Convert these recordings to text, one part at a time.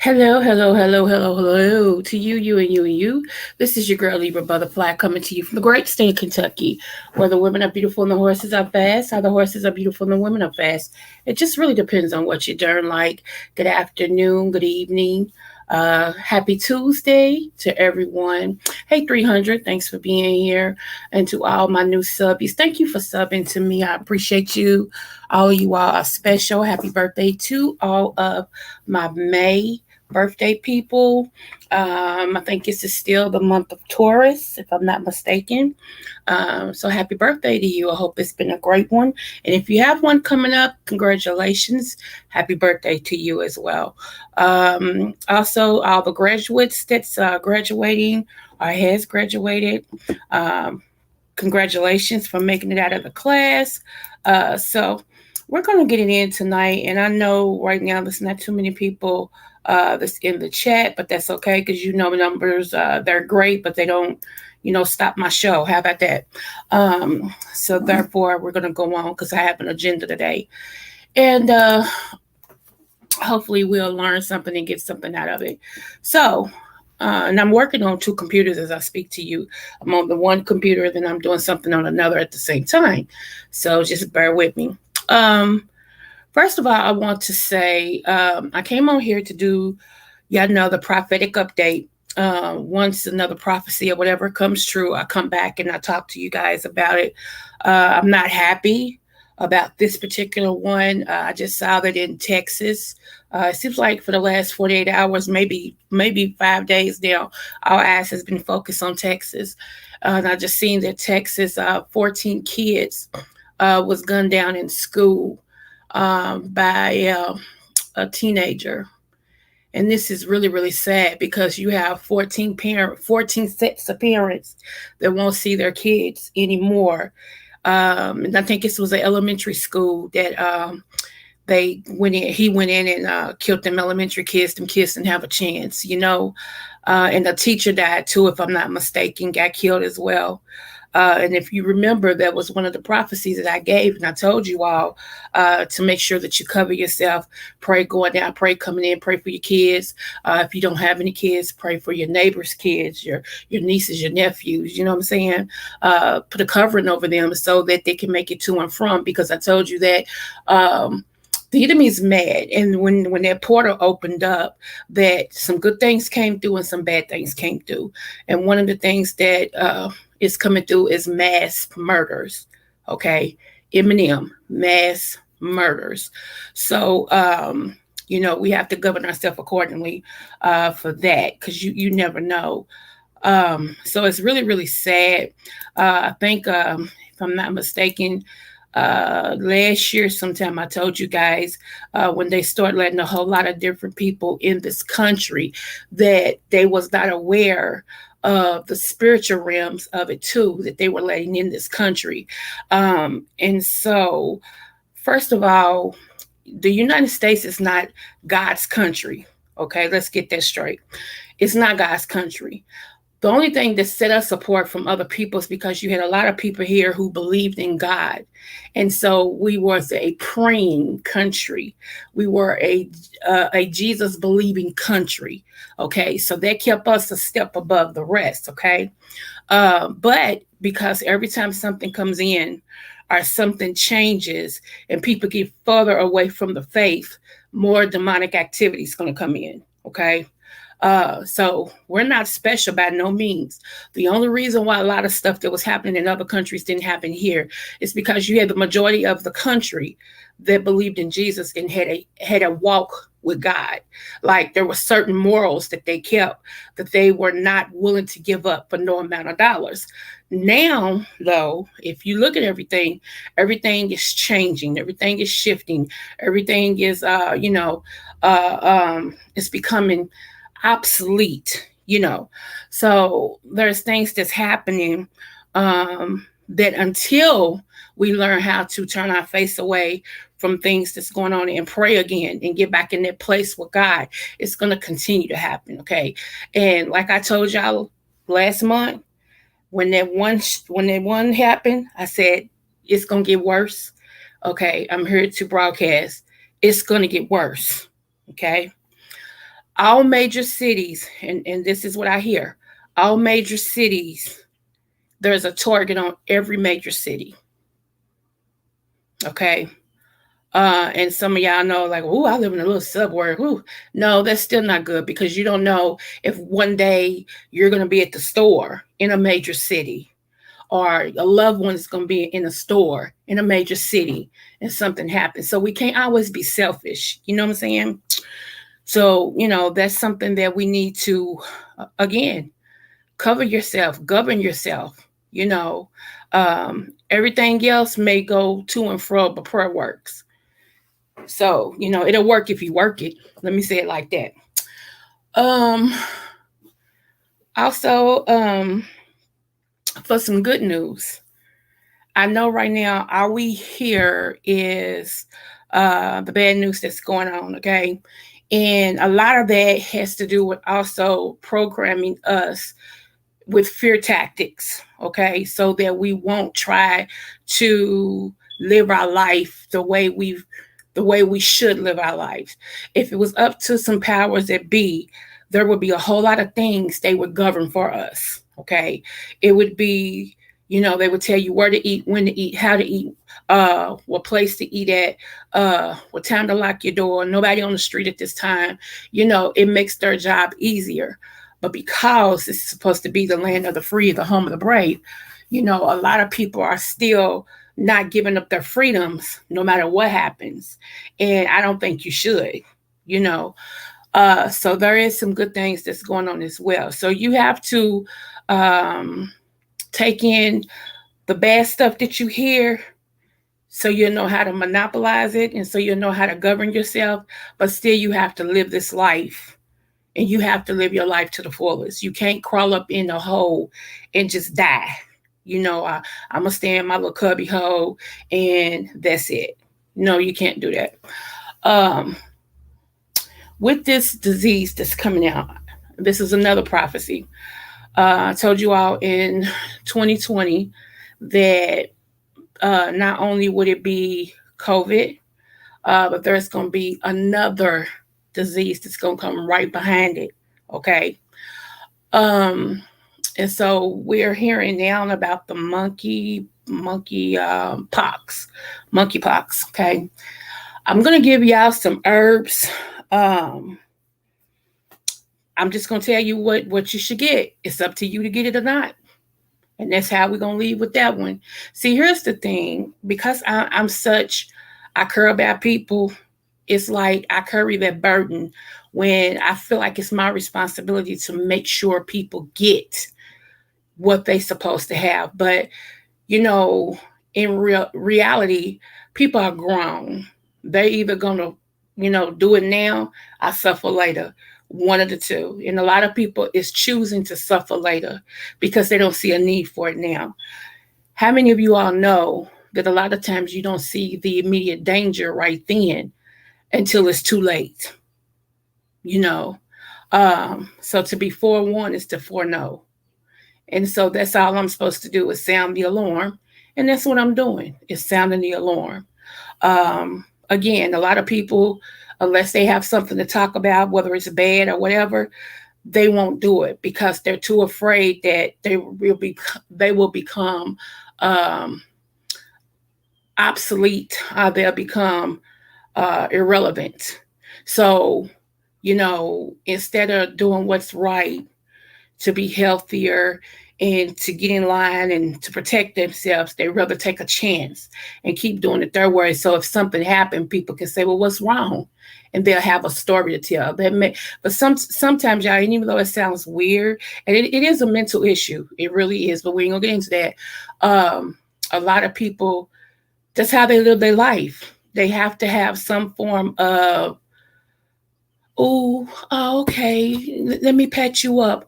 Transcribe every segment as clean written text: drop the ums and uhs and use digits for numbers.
Hello, hello, hello, hello, hello to you, you, and you, and you. This is your girl Libra Butterfly coming to you from the great state of Kentucky, where the women are beautiful and the horses are fast. How the horses are beautiful and the women are fast. It just really depends on what you're doing. Like, good afternoon, good evening. Happy Tuesday to everyone. Hey, 300, thanks for being here. And to all my new subbies, thank you for subbing to me. I appreciate you. All of you all are special. Happy birthday to all of my May birthday people. I think this is still the month of Taurus, if I'm not mistaken. So happy birthday to you. I hope it's been a great one. And if you have one coming up, congratulations. Happy birthday to you as well. Also, all the graduates that's graduating or has graduated, congratulations for making it out of the class. So we're going to get it in tonight. And I know right now there's not too many people that's in the chat, but that's okay because numbers, they're great, but they don't, stop my show. How about that? So therefore, we're going to go on because I have an agenda today. And hopefully we'll learn something and get something out of it. So, and I'm working on two computers as I speak to you. I'm on the one computer, then I'm doing something on another at the same time. So just bear with me. First of all, I want to say I came on here to do yet another prophetic update. Once another prophecy or whatever comes true, I come back and I talk to you guys about it. I'm not happy about this particular one. I just saw that in Texas. It seems like for the last 48 hours, maybe 5 days now, our eyes has been focused on Texas. And I just seen that Texas, 14 kids was gunned down in school by a teenager. And this is really, really sad because you have 14 sets of parents that won't see their kids anymore. And I think this was an elementary school that he went in and killed them elementary kids. Them kids didn't have a chance, and the teacher died too, if I'm not mistaken, got killed as well. And if you remember, that was one of the prophecies that I gave, and I told you all to make sure that you cover yourself, pray going down, pray coming in, pray for your kids. If you don't have any kids, pray for your neighbors' kids, your nieces, your nephews, you know what I'm saying? Put a covering over them so that they can make it to and from, because I told you that The enemy's mad, and when that portal opened up, that some good things came through and some bad things came through. And one of the things that is coming through is mass murders. Okay, Eminem, mass murders. So we have to govern ourselves accordingly for that, because you never know. So it's really, really sad. I think, if I'm not mistaken, last year sometime I told you guys, when they start letting a whole lot of different people in this country, that they was not aware of the spiritual realms of it too, that they were letting in this country. And so, first of all, the United States is not God's country. Okay, let's get that straight. It's not God's country. The only thing that set us apart from other people is because you had a lot of people here who believed in God. And so we was a praying country. We were a Jesus believing country. Okay. So that kept us a step above the rest. Okay. But because every time something comes in or something changes and people get further away from the faith, more demonic activity is going to come in. Okay. So we're not special by no means. The only reason why a lot of stuff that was happening in other countries didn't happen here is because you had the majority of the country that believed in Jesus and had a walk with God. Like there were certain morals that they kept that they were not willing to give up for no amount of dollars. Now, though, if you look at everything is changing, everything is shifting, everything is it's becoming obsolete. So there's things that's happening that until we learn how to turn our face away from things that's going on and pray again and get back in that place with God, it's going to continue to happen. Okay. And like I told y'all last month, when that one happened, I said it's going to get worse. Okay. I'm here to broadcast. It's going to get worse. Okay. All major cities, and this is what I hear, all major cities, there's a target on every major city. Okay. And some of y'all know, like, oh, I live in a little suburb. Ooh. No, that's still not good, because you don't know if one day you're going to be at the store in a major city, or a loved one is going to be in a store in a major city and something happens. So we can't always be selfish. You know what I'm saying? So, that's something that we need to, again, cover yourself, govern yourself. Everything else may go to and fro, but prayer works. So, it'll work if you work it. Let me say it like that. Also, for some good news, I know right now all we hear is the bad news that's going on. Okay. And a lot of that has to do with also programming us with fear tactics, okay? So that we won't try to live our life the way we should live our lives. If it was up to some powers that be, there would be a whole lot of things they would govern for us, okay? It would be, they would tell you where to eat, when to eat, how to eat, what place to eat at, what time to lock your door, nobody on the street at this time. It makes their job easier. But because it's supposed to be the land of the free, the home of the brave, a lot of people are still not giving up their freedoms no matter what happens. And I don't think you should. So there is some good things that's going on as well. So you have to take in the bad stuff that you hear, so you'll know how to monopolize it, and so you'll know how to govern yourself. But still, you have to live this life, and you have to live your life to the fullest. You can't crawl up in a hole and just die. I'm going to stay in my little cubby hole and that's it. No, you can't do that. With this disease that's coming out, this is another prophecy. I told you all in 2020 that not only would it be COVID, but there's going to be another disease that's going to come right behind it. Okay. And so we're hearing now about the monkeypox. Okay. I'm going to give y'all some herbs. Um, I'm just going to tell you what you should get. It's up to you to get it or not. And that's how we're going to leave with that one. See, here's the thing. Because I care about people, it's like I carry that burden when I feel like it's my responsibility to make sure people get what they supposed to have. But in reality, people are grown. They're either gonna, do it now or suffer later. One of the two. And a lot of people is choosing to suffer later because they don't see a need for it now. How many of you all know that a lot of times you don't see the immediate danger right then until it's too late? You know. So to be forewarned is to foreknow. And so that's all I'm supposed to do is sound the alarm. And that's what I'm doing, is sounding the alarm. Again, a lot of people, unless they have something to talk about, whether it's bad or whatever, they won't do it because they're too afraid that they will become obsolete. They'll become irrelevant. So, instead of doing what's right, to be healthier and to get in line and to protect themselves, they rather take a chance and keep doing it their way. So if something happened, people can say, well, what's wrong? And they'll have a story to tell. But sometimes, y'all, and even though it sounds weird, and it is a mental issue, it really is, but we ain't gonna get into that. A lot of people, that's how they live their life. They have to have some form of, oh, okay, let me pat you up.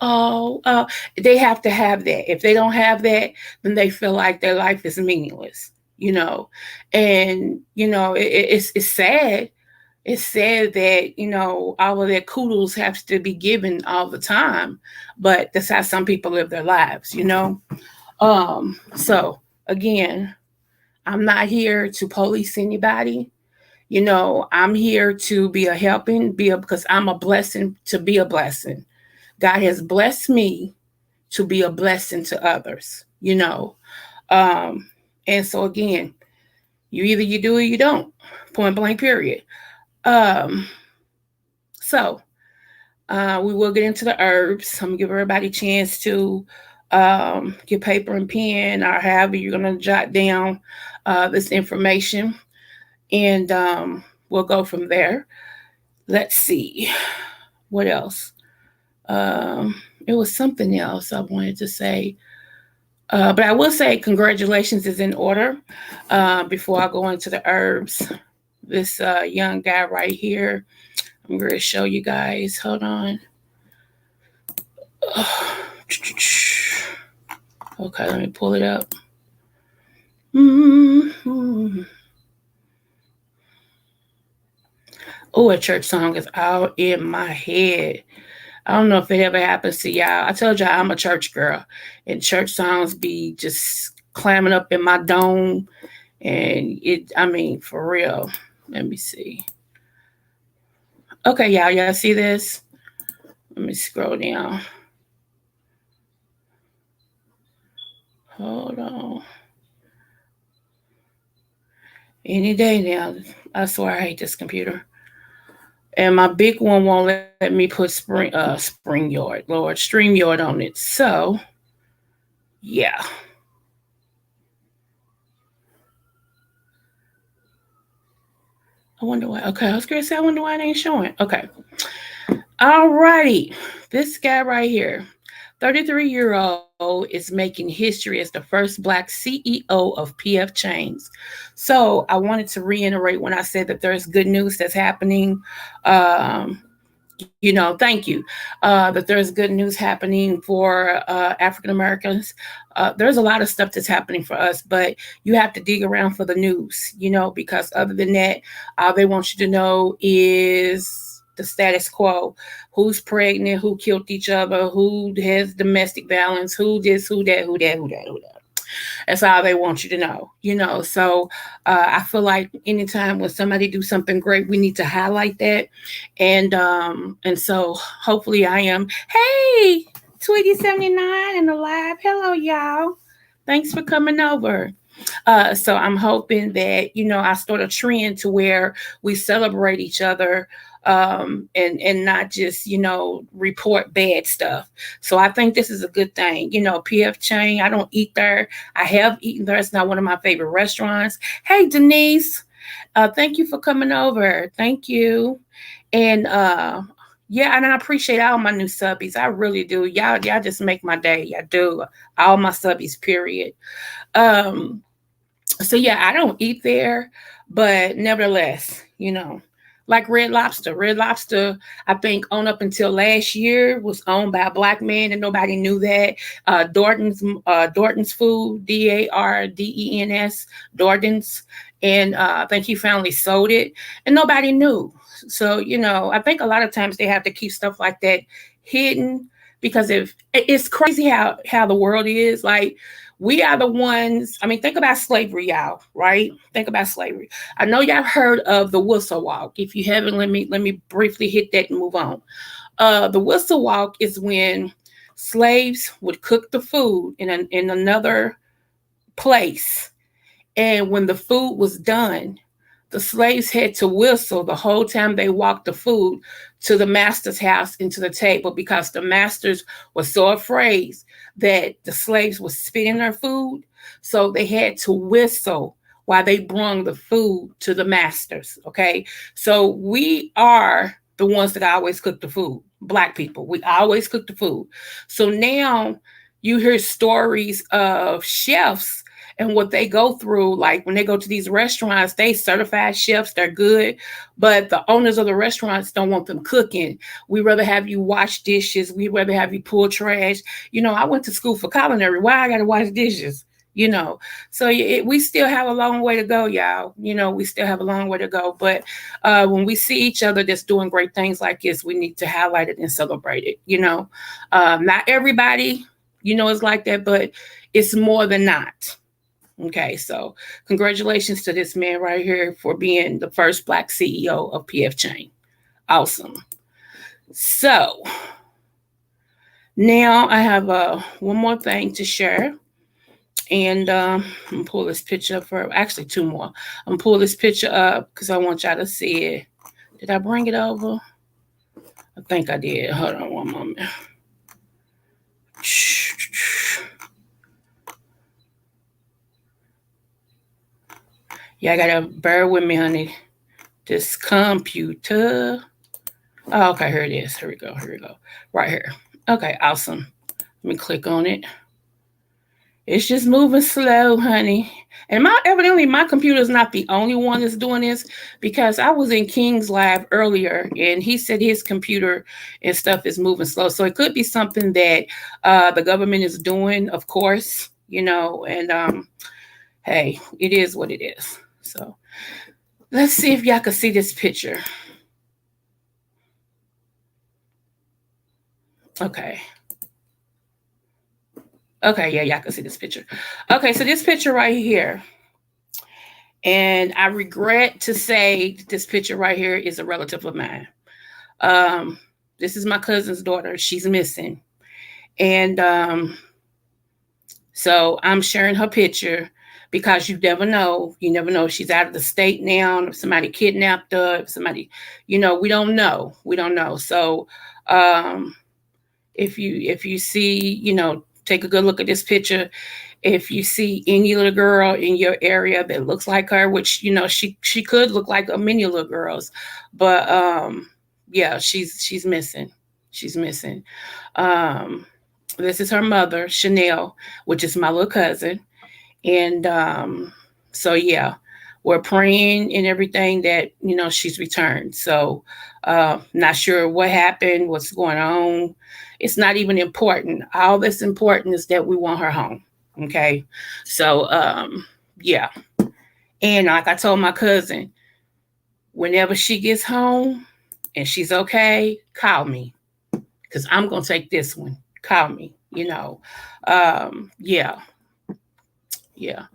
They have to have that. If they don't have that, then they feel like their life is meaningless, And, it's sad. It's sad that, all of their kudos have to be given all the time. But that's how some people live their lives. So, again, I'm not here to police anybody. I'm here to be a helping, because I'm a blessing to be a blessing. God has blessed me to be a blessing to others. And so again, you do or you don't. Point blank, period. So we will get into the herbs. I'm gonna give everybody a chance to get paper and pen, or however you're gonna jot down this information. And we'll go from there. Let's see. What else? It was something else I wanted to say. But I will say congratulations is in order before I go into the herbs. This young guy right here, I'm going to show you guys. Hold on. Okay, let me pull it up. Mm-hmm. Oh, a church song is out in my head. I don't know if it ever happens to y'all. I told y'all I'm a church girl, and church songs be just clamming up in my dome. And for real. Let me see. Okay, y'all see this? Let me scroll down. Hold on. Any day now. I swear I hate this computer. And my big one won't let me put StreamYard on it. So, yeah. I wonder why. Okay, I was going to say, I wonder why it ain't showing. Okay. Alrighty. This guy right here, 33-year-old, is making history as the first Black CEO of PF Chains. So I wanted to reiterate when I said that there's good news that's happening. Thank you. That there's good news happening for African Americans. There's a lot of stuff that's happening for us, but you have to dig around for the news, because other than that, all they want you to know is the status quo. Who's pregnant, who killed each other, who has domestic violence, who this, who that, who that, who that, who that. That's all they want you to know. So I feel like anytime when somebody do something great, we need to highlight that. And so hopefully I am. Hey, Tweety79 and alive. Hello, y'all. Thanks for coming over. So I'm hoping that, I start a trend to where we celebrate each other, and not just, report bad stuff. So I think this is a good thing. PF Chang, I don't eat there. I have eaten there. It's not one of my favorite restaurants. Hey, Denise, thank you for coming over. Thank you. And yeah, and I appreciate all my new subbies. I really do. Y'all just make my day. I do. All my subbies, period. Um, so yeah, I don't eat there, but nevertheless, like Red Lobster. Red Lobster, I think, on up until last year, was owned by a black man, and nobody knew that. Dorton's Food, Dardens, Dorton's, and I think he finally sold it, and nobody knew. So I think a lot of times they have to keep stuff like that hidden, because if it's crazy how the world is. Like, we are the ones. I mean, think about slavery, y'all, right? Think about slavery. I know y'all heard of the whistle walk. If you haven't, let me briefly hit that and move on. The whistle walk is when slaves would cook the food in another place, and when the food was done, the slaves had to whistle the whole time they walked the food to the master's house and to the table, because the masters were so afraid that the slaves were spitting their food. So they had to whistle while they brung the food to the masters. Okay. So we are the ones that always cook the food. Black people, we always cook the food. So now you hear stories of chefs and what they go through. Like, when they go to these restaurants, they certified chefs, they're good, but the owners of the restaurants don't want them cooking. We rather have you wash dishes. We rather have you pull trash. I went to school for culinary. Why I got to wash dishes? So we still have a long way to go, y'all. We still have a long way to go. But when we see each other that's doing great things like this, we need to highlight it and celebrate it. Not everybody, is like that, but it's more than not. Okay, so congratulations to this man right here for being the first Black CEO of PF Chang. Awesome. So now I have one more thing to share. And I'm going to pull this picture up for, actually two more. I'm going to pull this picture up because I want y'all to see it. Did I bring it over? I think I did. Hold on one moment. Yeah, I gotta bear with me, honey. This computer. Oh, okay, here it is. Here we go. Right here. Okay, awesome. Let me click on it. It's just moving slow, honey. And evidently my computer is not the only one that's doing this, because I was in King's Lab earlier and he said his computer and stuff is moving slow. So it could be something that the government is doing, of course, and hey, it is what it is. So let's see if y'all can see this picture. Okay. Okay, yeah, y'all can see this picture. Okay, so this picture right here, and I regret to say this picture right here is a relative of mine. This is my cousin's daughter. She's missing. And so I'm sharing her picture because you never know. You never know if she's out of the state now, if somebody kidnapped her, if somebody, we don't know. We don't know. So if you see, take a good look at this picture. If you see any little girl in your area that looks like her, which she could look like many little girls, but yeah, she's missing. She's missing. This is her mother, Chanel, which is my little cousin, and so yeah, we're praying and everything that she's returned. So not sure what happened, what's going on. It's not even important. All that's important is that we want her home. Okay. So yeah. And like I told my cousin, whenever she gets home and she's okay, call me, because I'm gonna take this one. Call me, yeah. Yeah.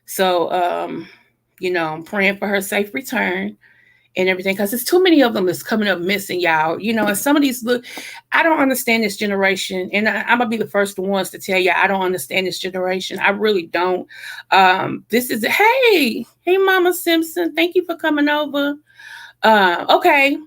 So I'm praying for her safe return. and everything, because there's too many of them that's coming up missing, y'all. And some of these look, I don't understand this generation, and I'm gonna be the first ones to tell you I don't understand this generation. I really don't. This is hey, Mama Simpson, thank you for coming over. Okay,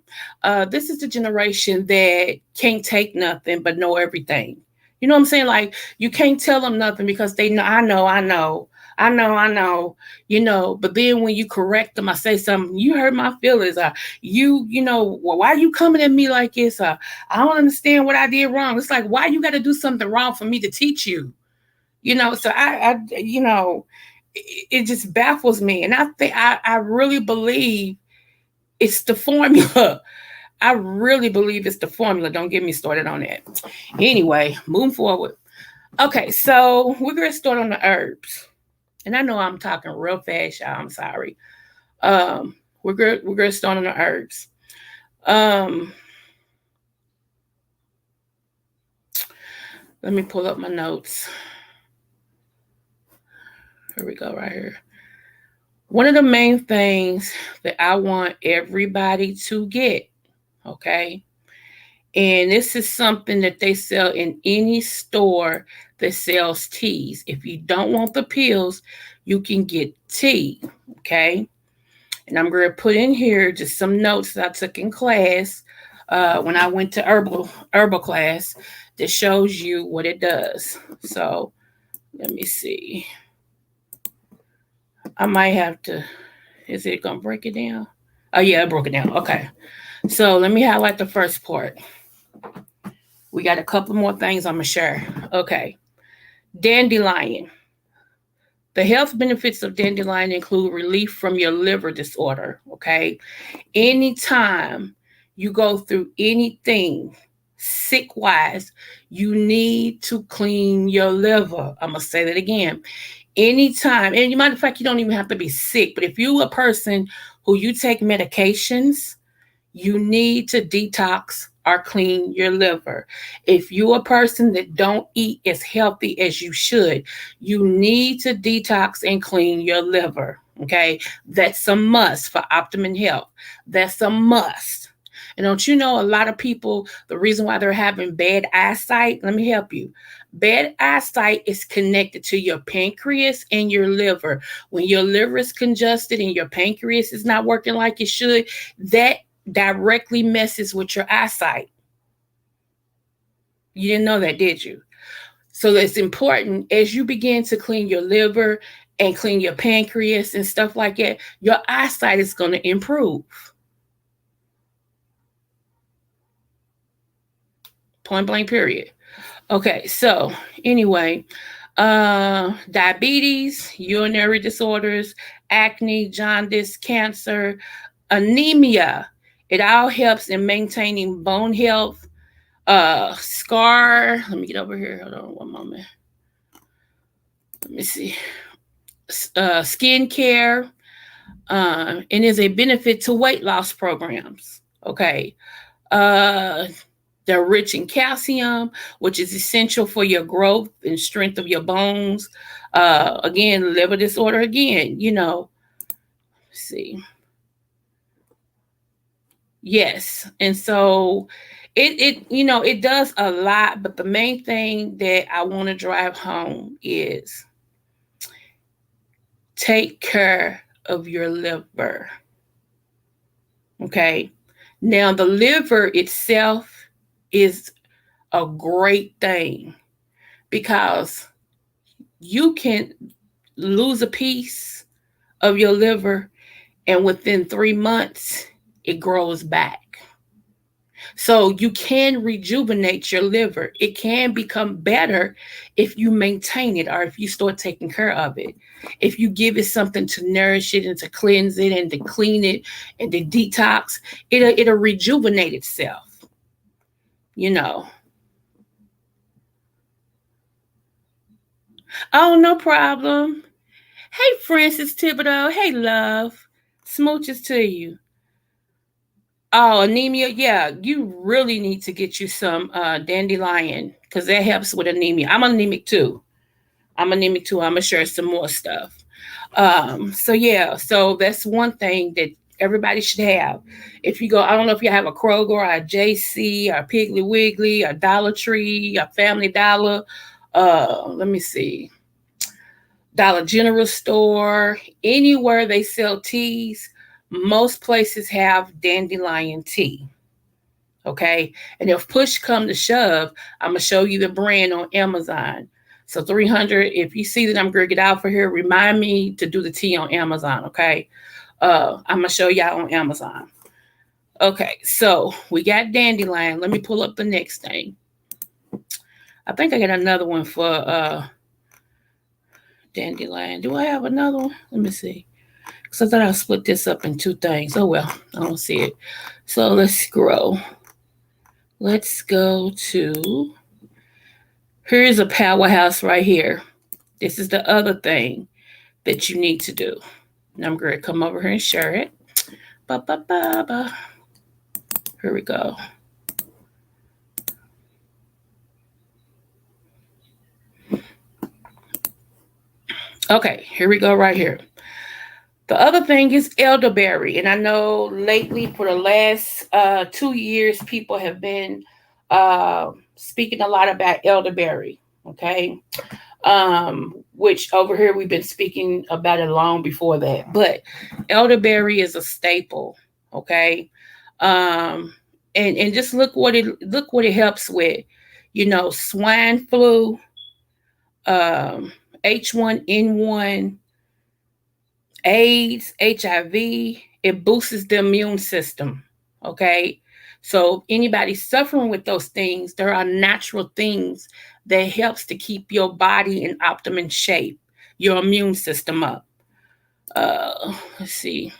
this is the generation that can't take nothing but know everything. You know what I'm saying? Like, you can't tell them nothing because they know, I know. But then when you correct them, I say something, you hurt my feelings. Well, why are you coming at me like this? I don't understand what I did wrong. It's like, why you got to do something wrong for me to teach you? So it just baffles me. And I think I really believe it's the formula. I really believe it's the formula. Don't get me started on that. Anyway, moving forward. Okay, so we're going to start on the herbs. And I know I'm talking real fast, y'all. I'm sorry. We're going to start on the herbs. Let me pull up my notes. Here we go, right here. One of the main things that I want everybody to get, okay? And this is something that they sell in any store that sells teas. If you don't want the pills, you can get tea, okay? And I'm going to put in here just some notes that I took in class when I went to herbal class that shows you what it does. So let me see. I might have to, is it going to break it down? Oh, yeah, it broke it down. Okay. So let me highlight the first part. We got a couple more things I'm going to share. Okay. Dandelion. The health benefits of dandelion include relief from your liver disorder. Okay. Anytime you go through anything sick-wise, you need to clean your liver. I'm going to say that again. Anytime, and matter of fact, you don't even have to be sick, but if you're a person who you take medications, you need to detox or clean your liver. If you're a person that don't eat as healthy as you should, you need to detox and clean your liver. Okay, that's a must for optimum health. That's a must. And don't you know, a lot of people, the reason why they're having bad eyesight, let me help you. Bad eyesight is connected to your pancreas and your liver. When your liver is congested and your pancreas is not working like it should, that directly messes with your eyesight. You didn't know that, did you? So it's important as you begin to clean your liver and clean your pancreas and stuff like that, your eyesight is going to improve. Point blank, period. Okay, so anyway, diabetes, urinary disorders, acne, jaundice, cancer, anemia. It all helps in maintaining bone health. Scar. Let me get over here. Hold on one moment. Let me see. Skin care. And is a benefit to weight loss programs. Okay. They're rich in calcium, which is essential for your growth and strength of your bones. Again, liver disorder, again, let's see. Yes. And so it does a lot, but the main thing that I want to drive home is take care of your liver. Okay. Now, the liver itself is a great thing because you can lose a piece of your liver and within 3 months it grows back. So you can rejuvenate your liver. It can become better if you maintain it or if you start taking care of it. If you give it something to nourish it and to cleanse it and to clean it and to detox, it'll rejuvenate itself. Oh, no problem. Hey, Francis Thibodeau. Hey, love. Smooches to you. Oh, anemia. Yeah, you really need to get you some dandelion because that helps with anemia. I'm anemic too. I'm going to share some more stuff. So that's one thing that everybody should have. If you go, I don't know if you have a Kroger or a JC or a Piggly Wiggly or Dollar Tree or Family Dollar. Let me see. Dollar General store, anywhere they sell teas, most places have dandelion tea. Okay. And if push come to shove, I'm gonna show you the brand on Amazon. So 300, if you see that I'm gonna get out for here, remind me to do the tea on Amazon. Okay. I'm gonna show y'all on Amazon. Okay, so we got dandelion. Let me pull up the next thing. I think I got another one for dandelion. Do I have another one? Let me see. Because I thought I split this up in two things. Oh well, I don't see it. So let's scroll. Let's go to, here's a powerhouse right here. This is the other thing that you need to do. And I'm going to come over here and share it. Ba, ba, ba, ba. Here we go. Okay, here we go right here. The other thing is elderberry. And I know lately for the last 2 years, people have been speaking a lot about elderberry. Okay. Which over here we've been speaking about it long before that. But elderberry is a staple. Okay. And just look what it helps with. You know, swine flu, H1N1, AIDS, HIV, it boosts the immune system. Okay. So anybody suffering with those things, there are natural things that helps to keep your body in optimum shape, your immune system up. Let's see.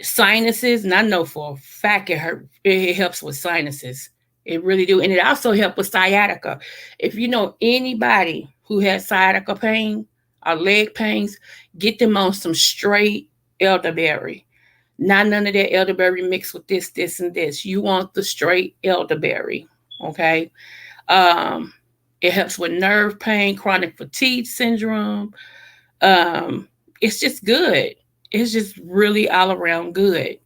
Sinuses, and I know for a fact it helps with sinuses. It really do. And it also helps with sciatica. If you know anybody who has sciatica pain or leg pains, get them on some straight elderberry. Not none of that elderberry mixed with this, and this. You want the straight elderberry. Okay. It helps with nerve pain, chronic fatigue syndrome. It's just good. It's just really all around good.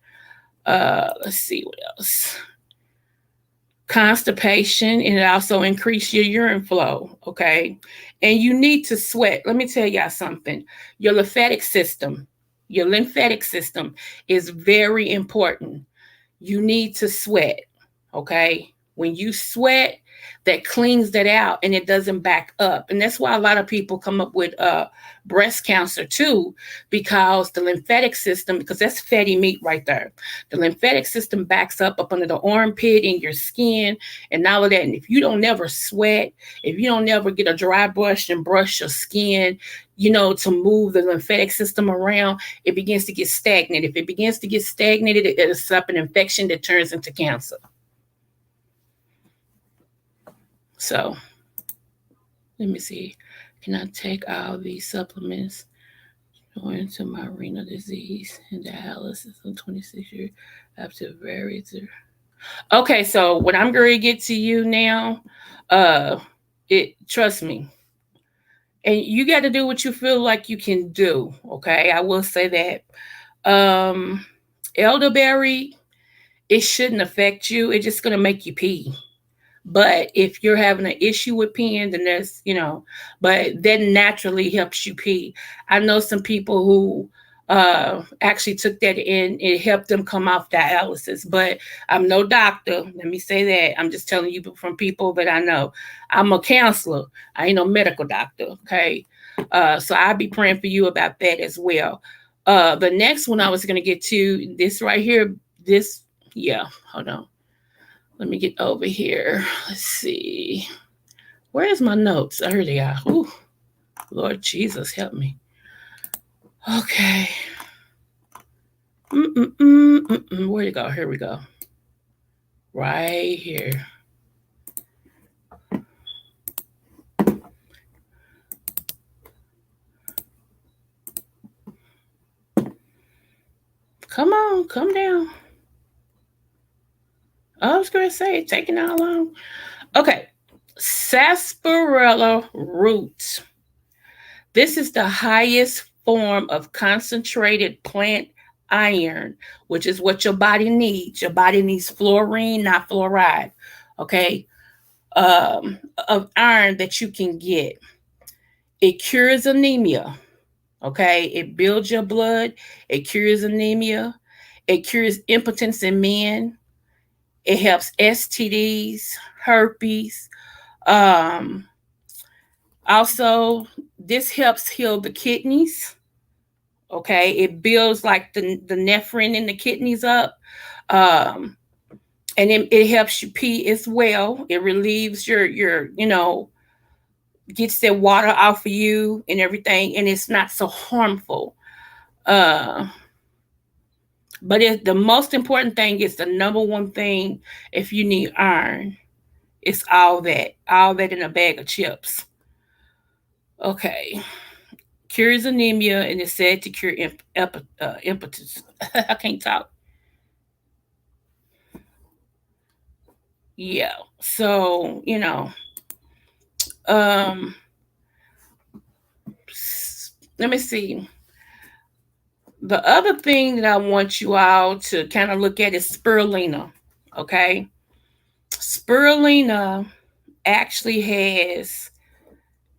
Let's see what else. Constipation, and it also increase your urine flow. Okay. And you need to sweat. Let me tell y'all something. Your lymphatic system is very important. You need to sweat. Okay. When you sweat, that cleans that out and it doesn't back up. And that's why a lot of people come up with breast cancer too, because the lymphatic system, because that's fatty meat right there. The lymphatic system backs up under the armpit, in your skin, and all of that. And if you don't never sweat, if you don't never get a dry brush and brush your skin, you know, to move the lymphatic system around, it begins to get stagnant. If it begins to get stagnated, it's up an infection that turns into cancer. So let me see. Can I take all these supplements going to my renal disease and dialysis on 26 years after various? Okay, so what I'm going to get to you now, trust me. And you got to do what you feel like you can do. Okay, I will say that. Elderberry, it shouldn't affect you. It's just going to make you pee. But if you're having an issue with peeing, then there's, but that naturally helps you pee. I know some people who actually took that and it helped them come off dialysis. But I'm no doctor. Let me say that. I'm just telling you from people that I know. I'm a counselor. I ain't no medical doctor. Okay. So I'll be praying for you about that as well. The next one I was going to get to, this right here, hold on. Let me get over here. Let's see. Where's my notes? I heard they are. Ooh, Lord Jesus, help me. Okay. Where'd it go? Here we go. Right here. Come on, come down. I was going to say, taking how long? Okay. Sarsaparilla root. This is the highest form of concentrated plant iron, which is what your body needs. Your body needs fluorine, not fluoride. Okay. Of iron that you can get. It cures anemia. Okay. It builds your blood. It cures anemia. It cures impotence in men. It helps STDs, herpes. Um, Also, this helps heal the kidneys. Okay, it builds like the nephrin in the kidneys up. Um, and it helps you pee as well. It relieves your gets that water off of you and everything, and it's not so harmful. Uh, but the most important thing is the number one thing if you need iron. It's all that in a bag of chips. Okay. Cures anemia and is said to cure impotence. I can't talk. Yeah. So, um, let me see. The other thing that I want you all to kind of look at is spirulina. Okay. Spirulina actually has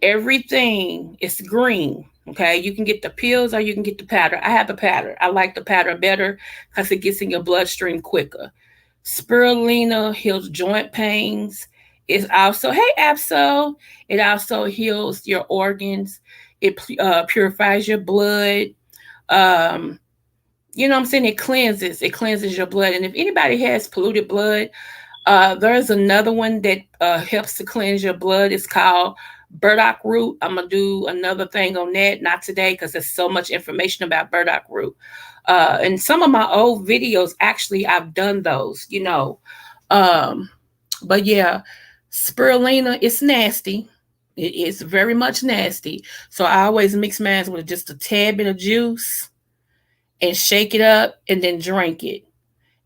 everything. It's green. Okay. You can get the pills or you can get the powder. I have the powder. I like the powder better because it gets in your bloodstream quicker. Spirulina heals joint pains. It's also, hey, Abso, it also heals your organs. It purifies your blood. Um, you know what I'm saying? It cleanses your blood. And if anybody has polluted blood, there's another one that helps to cleanse your blood. It's called burdock root. I'm going to do another thing on that, not today because there's so much information about burdock root. And some of my old videos, actually, I've done those. Um, but yeah, spirulina, it's nasty. It is very much nasty. So I always mix mine with just a tad bit of juice and shake it up and then drink it.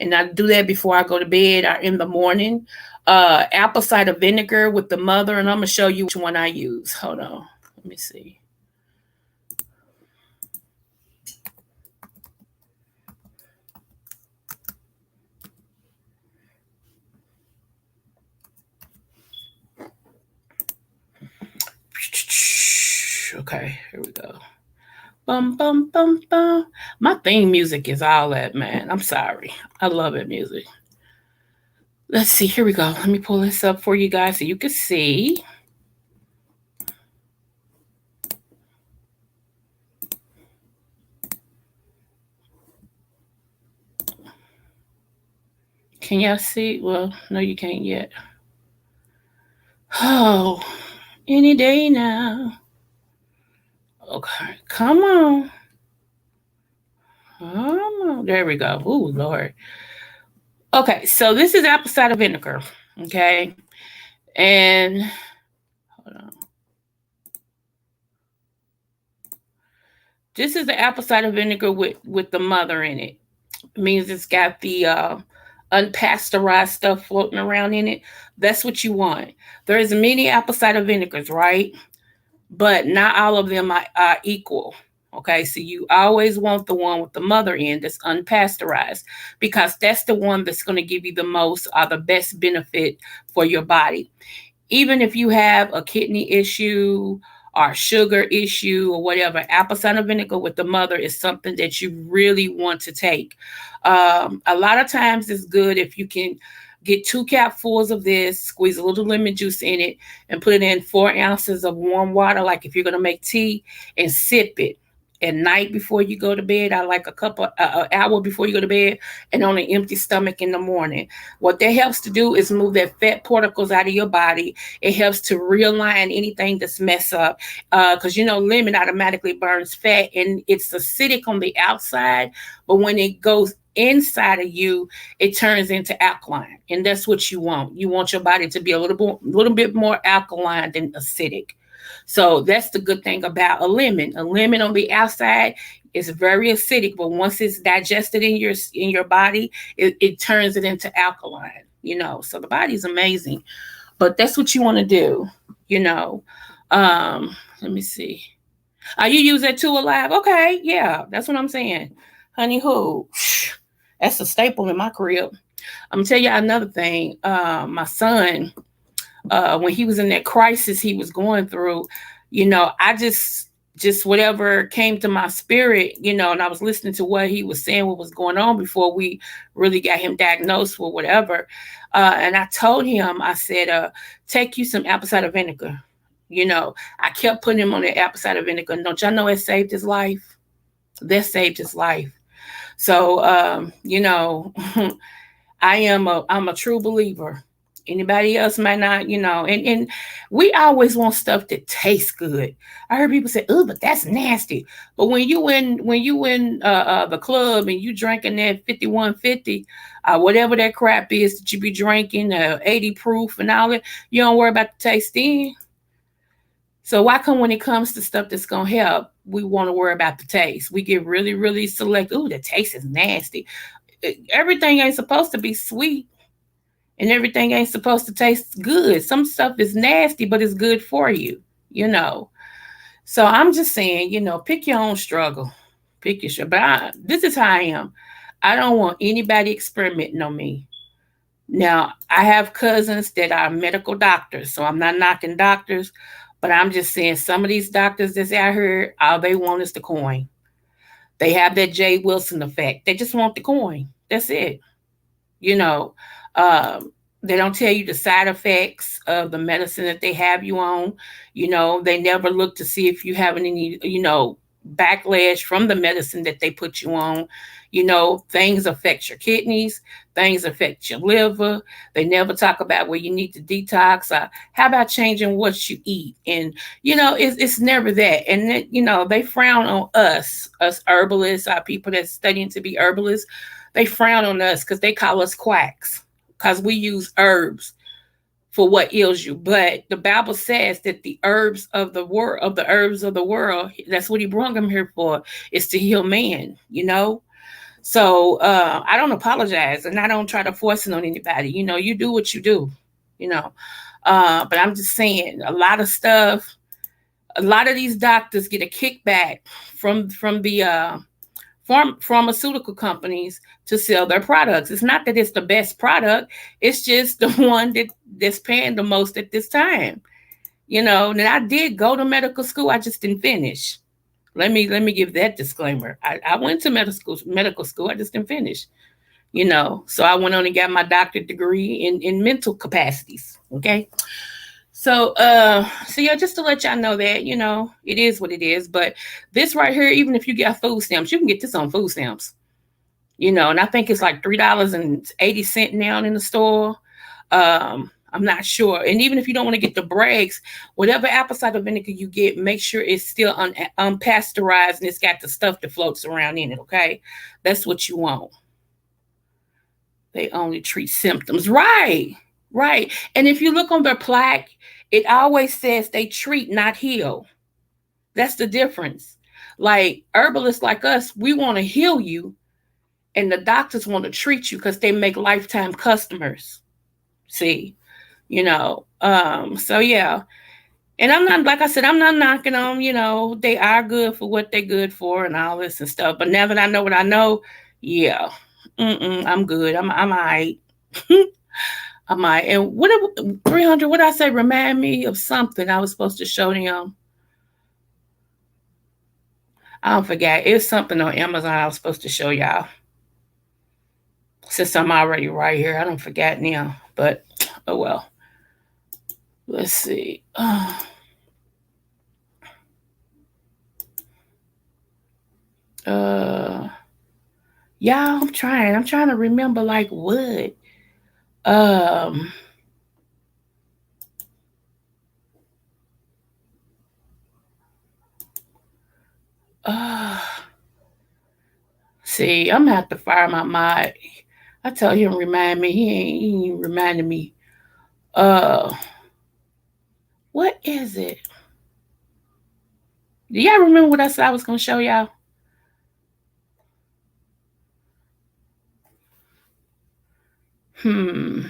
And I do that before I go to bed or in the morning. Apple cider vinegar with the mother, and I'm gonna show you which one I use. Hold on, let me see. Okay, here we go. Bum bum bum bum. My theme music is all that, man. I'm sorry. I love it music. Let's see. Here we go. Let me pull this up for you guys so you can see. Can y'all see? Well, no, you can't yet. Oh, any day now. Okay, come on. Come on. There we go. Ooh, Lord. Okay, so this is apple cider vinegar. Okay, and hold on. This is the apple cider vinegar with the mother in it. It means it's got the unpasteurized stuff floating around in it. That's what you want. There's many apple cider vinegars, right? But not all of them are equal. Okay, so you always want the one with the mother in that's unpasteurized because that's the one that's going to give you the most or the best benefit for your body. Even if you have a kidney issue or sugar issue or whatever, apple cider vinegar with the mother is something that you really want to take. A lot of times it's good if you can get 2 capfuls of this, squeeze a little lemon juice in it, and put it in 4 ounces of warm water, like if you're going to make tea, and sip it at night before you go to bed. I like an hour before you go to bed, and on an empty stomach in the morning. What that helps to do is move that fat particles out of your body. It helps to realign anything that's messed up, because lemon automatically burns fat and it's acidic on the outside, but when it goes inside of you, it turns into alkaline, and that's what you want. You want your body to be a little bit more alkaline than acidic. So that's the good thing about a lemon. A lemon on the outside is very acidic, but once it's digested in your body, it turns it into alkaline. So the body's amazing. But that's what you want to do. Let me see. You use that too alive? Okay, yeah, that's what I'm saying. Honey who? That's a staple in my crib. I'm gonna tell you another thing. My son, when he was in that crisis he was going through, I just whatever came to my spirit, and I was listening to what he was saying, what was going on before we really got him diagnosed with whatever. And I told him, I said, take you some apple cider vinegar. I kept putting him on the apple cider vinegar. Don't y'all know it saved his life? That saved his life. So, I'm a true believer. Anybody else might not, and we always want stuff that tastes good. I heard people say, "Oh, but that's nasty." But when you in the club and you drinking that 5150, whatever that crap is that you be drinking, 80 proof and all that, you don't worry about the taste then. So why come when it comes to stuff that's gonna help, we want to worry about the taste? We get really, really select. Ooh, the taste is nasty. Everything ain't supposed to be sweet, and everything ain't supposed to taste good. Some stuff is nasty, but it's good for you, you know. So I'm just saying, pick your own struggle. Pick your struggle. But this is how I am. I don't want anybody experimenting on me. Now, I have cousins that are medical doctors, so I'm not knocking doctors, but I'm just saying some of these doctors that's out here, all they want is the coin. They have that Jay Wilson effect. They just want the coin. That's it. you know they don't tell you the side effects of the medicine that they have you on. They never look to see if you have any backlash from the medicine that they put you on. Things affect your kidneys, things affect your liver. They never talk about where you need to detox, how about changing what you eat. And it's never that. And they frown on us herbalists, our people that's studying to be herbalists. They frown on us because they call us quacks because we use herbs for what ails you. But the Bible says that the herbs of the world, that's what he brought them here for, is to heal man. So I don't apologize and I don't try to force it on anybody. You do what you do, you know. But I'm just saying a lot of these doctors get a kickback from the pharmaceutical companies to sell their products. It's not that it's the best product; it's just the one that's paying the most at this time. And I did go to medical school. I just didn't finish. Let me give that disclaimer. I went to medical school. I just didn't finish. So I went on and got my doctorate degree in mental capacities. Okay. So yeah, just to let y'all know that, it is what it is. But this right here, even if you get food stamps, you can get this on food stamps. And I think it's like $3.80 now in the store. I'm not sure. And even if you don't want to get the breaks, whatever apple cider vinegar you get, make sure it's still unpasteurized and it's got the stuff that floats around in it. Okay, that's what you want. They only treat symptoms. Right. Right. And if you look on their plaque, it always says they treat, not heal. That's the difference. Like herbalists like us, we want to heal you, and the doctors want to treat you because they make lifetime customers. See, so yeah. And I'm not, like I said, I'm not knocking them. They are good for what they're good for and all this and stuff. But now that I know what I know, yeah, I'm good. I'm all right. I might. And what 300? What I say? Remind me of something I was supposed to show them. I don't forget. It's something on Amazon I was supposed to show y'all. Since I'm already right here, I don't forget now. But oh well. Let's see. Yeah, I'm trying. I'm trying to remember like what. Um. Uh, See, I'm gonna have to fire my mod. I tell him remind me. He ain't reminding me. Uh, what is it? Do y'all remember what I said I was gonna show y'all? Hmm.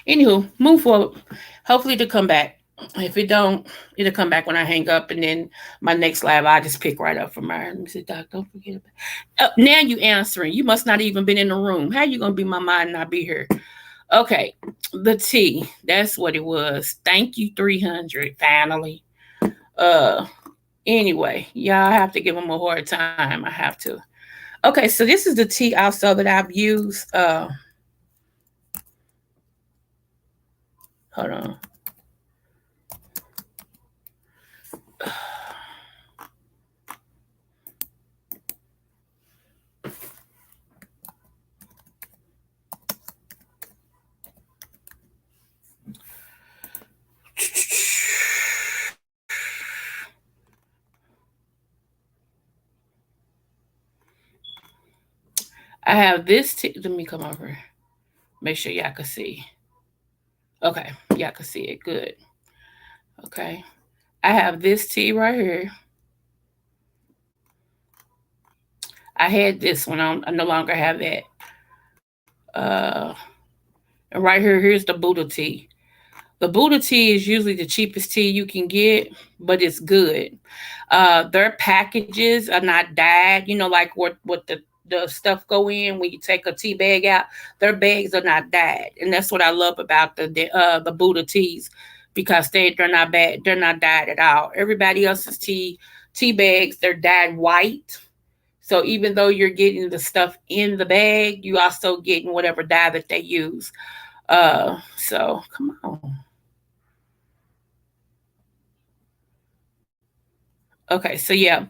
Anywho, move forward. Hopefully to come back. If it don't, it'll come back when I hang up, and then my next live, I just pick right up from her. Let me say, Doc, don't forget about. Now you answering. You must not even been in the room. How you gonna be my mind and not be here? Okay, the T. That's what it was. Thank you, 300. Finally. Uh. Anyway, y'all have to give them a hard time. I have to. Okay, so this is the tea also that I've used. Hold on. I have this tea. Let me come over. Make sure y'all can see. Okay, y'all can see it. Good. Okay. I have this tea right here. I had this one. I no longer have that. And right here, here's the Buddha tea. The Buddha tea is usually the cheapest tea you can get, but it's good. Their packages are not dyed, like what the stuff go in when you take a tea bag out. Their bags are not dyed, and that's what I love about the Buddha teas, because they're not bad. They're not dyed at all. Everybody else's tea bags, they're dyed white. So even though you're getting the stuff in the bag, you also getting whatever dye that they use. So come on. Okay, so yeah,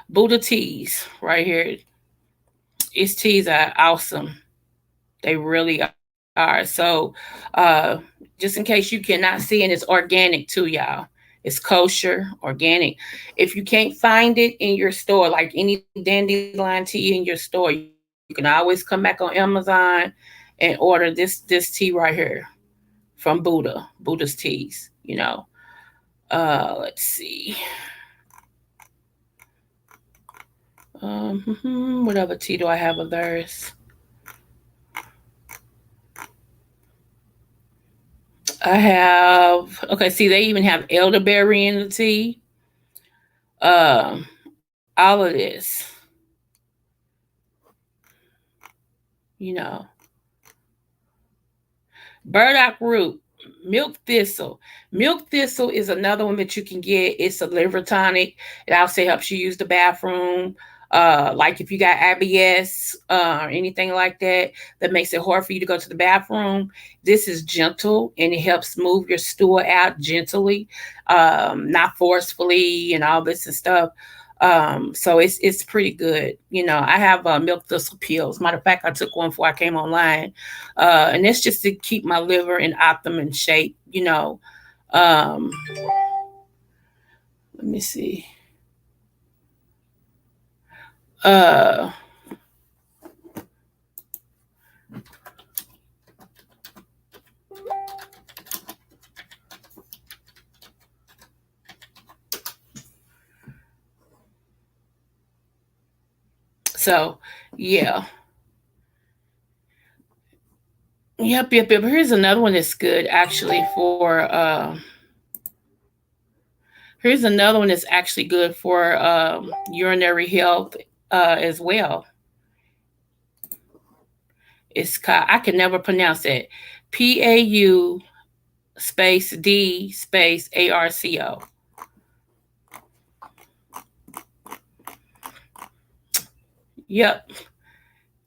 Buddha teas right here. Its teas are awesome. They really are. So, just in case you cannot see, and it's organic too, y'all. It's kosher, organic. If you can't find it in your store, like any dandelion tea in your store, you can always come back on Amazon and order this tea right here from Buddha's teas. Let's see. What other tea do I have of theirs? I have, okay, see, they even have elderberry in the tea. All of this, you know, burdock root, milk thistle. Milk thistle is another one that you can get. It's a liver tonic. It also helps you use the bathroom. Like if you got IBS or anything like that, that makes it hard for you to go to the bathroom. This is gentle and it helps move your stool out gently, not forcefully and all this and stuff. So it's pretty good. I have milk thistle pills. Matter of fact, I took one before I came online, and that's just to keep my liver in optimum shape. Let me see. Uh, so yeah. Yep. Here's another one that's good actually for here's another one that's actually good for urinary health as well. It's called, I can never pronounce it. PAU space D space ARCO. Yep.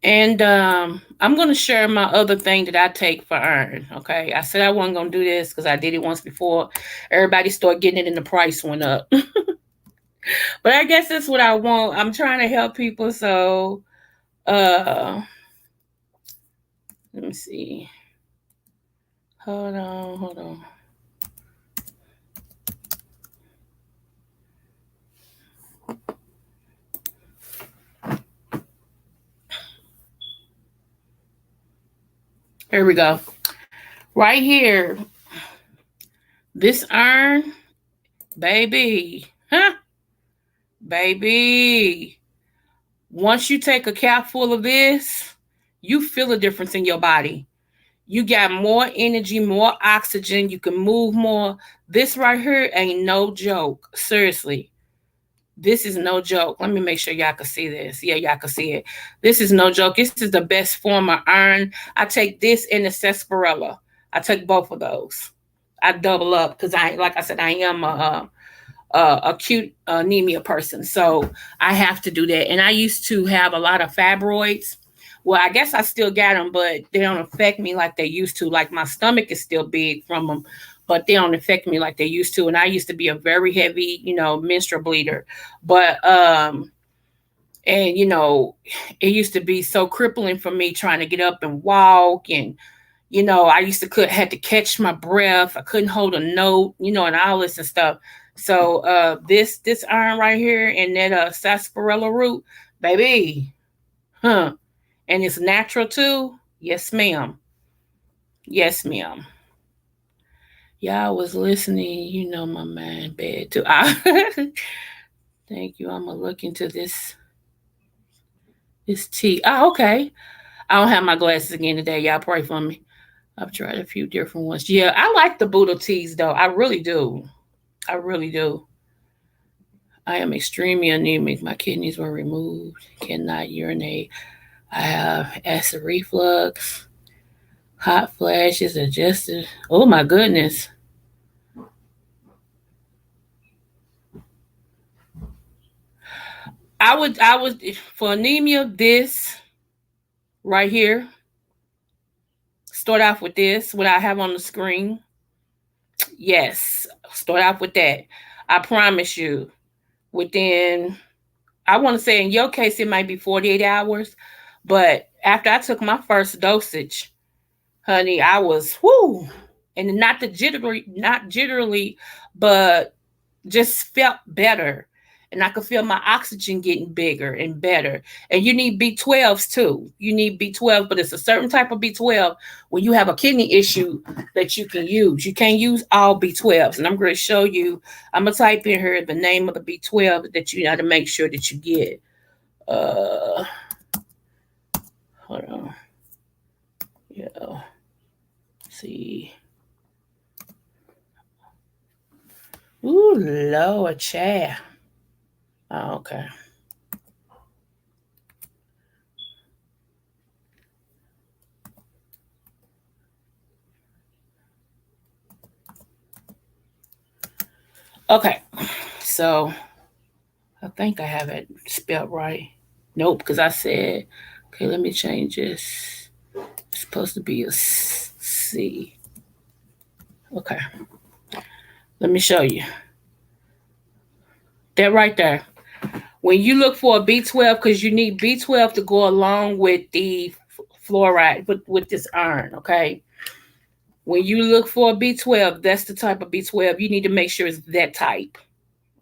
And I'm gonna share my other thing that I take for iron. Okay, I said I wasn't gonna do this because I did it once before. Everybody started getting it, and the price went up. But I guess that's what I want. I'm trying to help people, so uh, let me see. Hold on. Here we go. Right here, this iron, baby, huh? Baby. Once you take a cap full of this, you feel a difference in your body. You got more energy, more oxygen. You can move more. This right here ain't no joke. Seriously. This is no joke. Let me make sure y'all can see this. Yeah, y'all can see it. This is no joke. This is the best form of iron. I take this and the sarsaparilla. I take both of those. I double up because like I said, I am a acute anemia person, so I have to do that. And I used to have a lot of fibroids. Well, I guess I still got them, but they don't affect me like they used to. Like my stomach is still big from them, but they don't affect me like they used to. And I used to be a very heavy, menstrual bleeder. But and it used to be so crippling for me trying to get up and walk. And I used to had to catch my breath. I couldn't hold a note, and all this and stuff. So this iron right here and that sarsaparilla root, baby, huh? And it's natural too. Yes, ma'am. Yes, ma'am. Y'all was listening. My mind bad too. Thank you. I'm gonna look into this tea. Oh, okay. I don't have my glasses again today. Y'all pray for me. I've tried a few different ones. Yeah, I like the Buddha teas though. I really do. I really do. I am extremely anemic. My kidneys were removed. Cannot urinate. I have acid reflux, hot flashes, adjusted. Oh my goodness. I would for anemia, this right here. Start off with this, what I have on the screen. Yes, start off with that. I promise you, within, I want to say in your case, it might be 48 hours. But after I took my first dosage, honey, I was whoo. And not jittery, but just felt better. And I could feel my oxygen getting bigger and better. And you need B12s too. You need B12, but it's a certain type of B12 when you have a kidney issue that you can use. You can't use all B12s. And I'm going to show you, I'm going to type in here the name of the B12 that you got to make sure that you get. Hold on. Yeah. See. Ooh, Lord, chair. Oh, okay. Okay. So I think I have it spelled right. Nope, because I said, okay, let me change this. It's supposed to be a C. Okay. Let me show you. That right there. When you look for a B12, because you need B12 to go along with the fluoride, with this iron, okay? When you look for a B12, that's the type of B12. You need to make sure it's that type,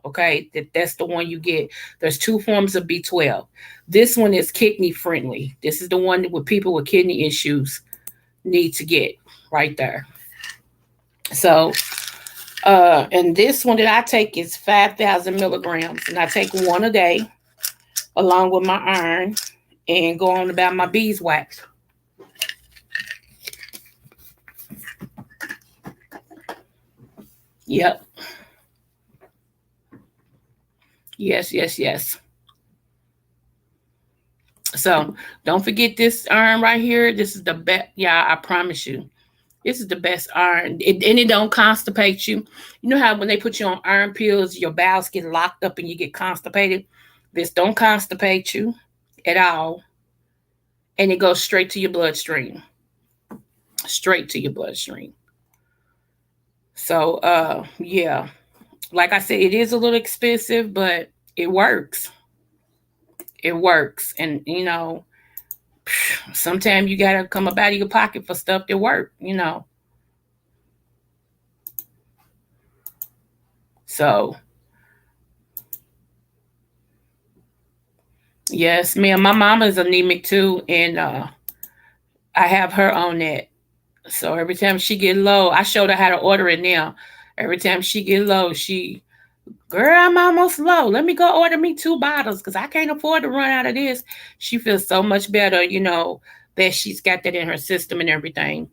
okay? That's the one you get. There's two forms of B12. This one is kidney friendly. This is the one that with people with kidney issues need to get right there. So, and this one that I take is 5,000 milligrams, and I take one a day along with my iron and go on about my beeswax. Yep. Yes, yes, yes. So don't forget this iron right here. This is the best. Yeah, I promise you. This is the best iron. And it don't constipate you. You know how when they put you on iron pills, your bowels get locked up and you get constipated? This don't constipate you at all. And it goes straight to your bloodstream. Straight to your bloodstream. So yeah. Like I said, it is a little expensive, but it works. It works. And sometimes you gotta come up out of your pocket for stuff that work. So yes, ma'am. My mama is anemic too, and I have her on that. So every time she get low, I showed her how to order it now. Every time she get low, girl, I'm almost low. Let me go order me 2 bottles because I can't afford to run out of this. She feels so much better, that she's got that in her system and everything.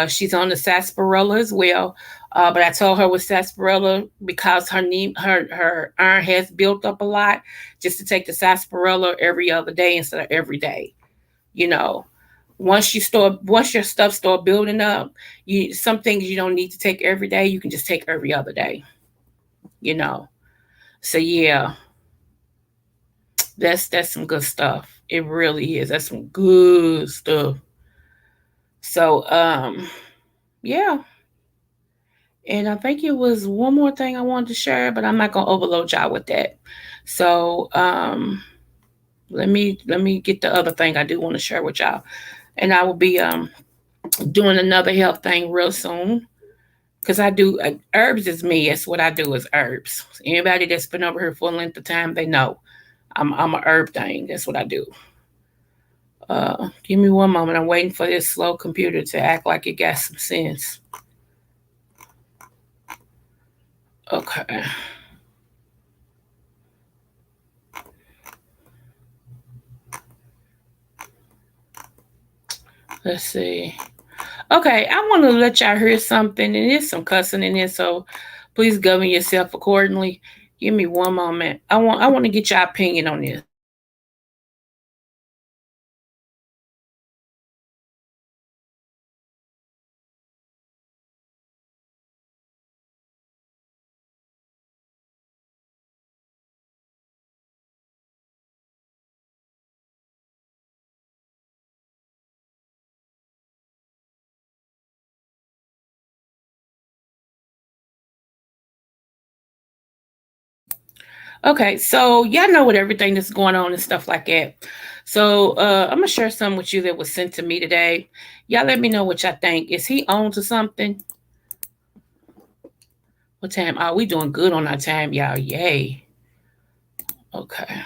She's on the sarsaparilla as well. But I told her with sarsaparilla, because her iron has built up a lot, just to take the sarsaparilla every other day instead of every day. You know, once your stuff start building up, you some things you don't need to take every day. You can just take every other day. You know, so yeah, that's some good stuff. It really is. That's some good stuff. So yeah. And I think it was one more thing I wanted to share, but I'm not gonna overload y'all with that. So let me get the other thing I do want to share with y'all. And I will be doing another health thing real soon. Cause I do herbs is me. That's what I do is herbs. Anybody that's been over here for a length of time, they know I'm a herb thing. That's what I do. Give me one moment. I'm waiting for this slow computer to act like it got some sense. Okay. Let's see. Okay, I want to let y'all hear something, and there's some cussing in here, so please govern yourself accordingly. Give me one moment. I want to get y'all opinion on this. Okay, so y'all know what everything that's going on and stuff like that. So I'm gonna share some with you that was sent to me today. Y'all let me know what y'all think. Is he on to something? What time? Are we doing good on our time, y'all? Yay. Okay.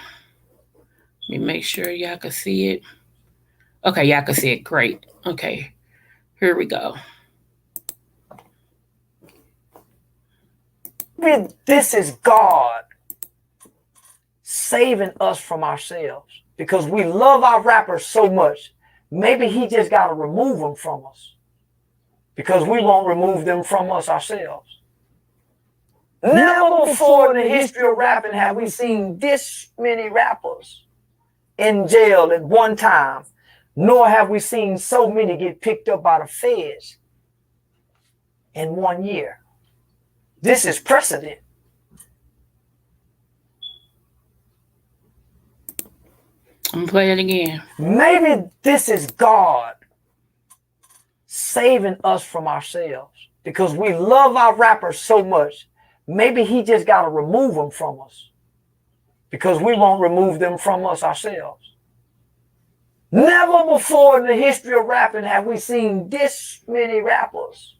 Let me make sure y'all can see it. Okay, y'all can see it. Great. Okay, here we go. Maybe this is God saving us from ourselves because we love our rappers so much. Maybe he just got to remove them from us because we won't remove them from us ourselves. Never before in the history of rapping have we seen this many rappers in jail at one time, nor have we seen so many get picked up by the feds in 1 year. This is precedent. I'm gonna play it again. Maybe this is God saving us from ourselves because we love our rappers so much. Maybe he just got to remove them from us because we won't remove them from us ourselves. Never before in the history of rapping have we seen this many rappers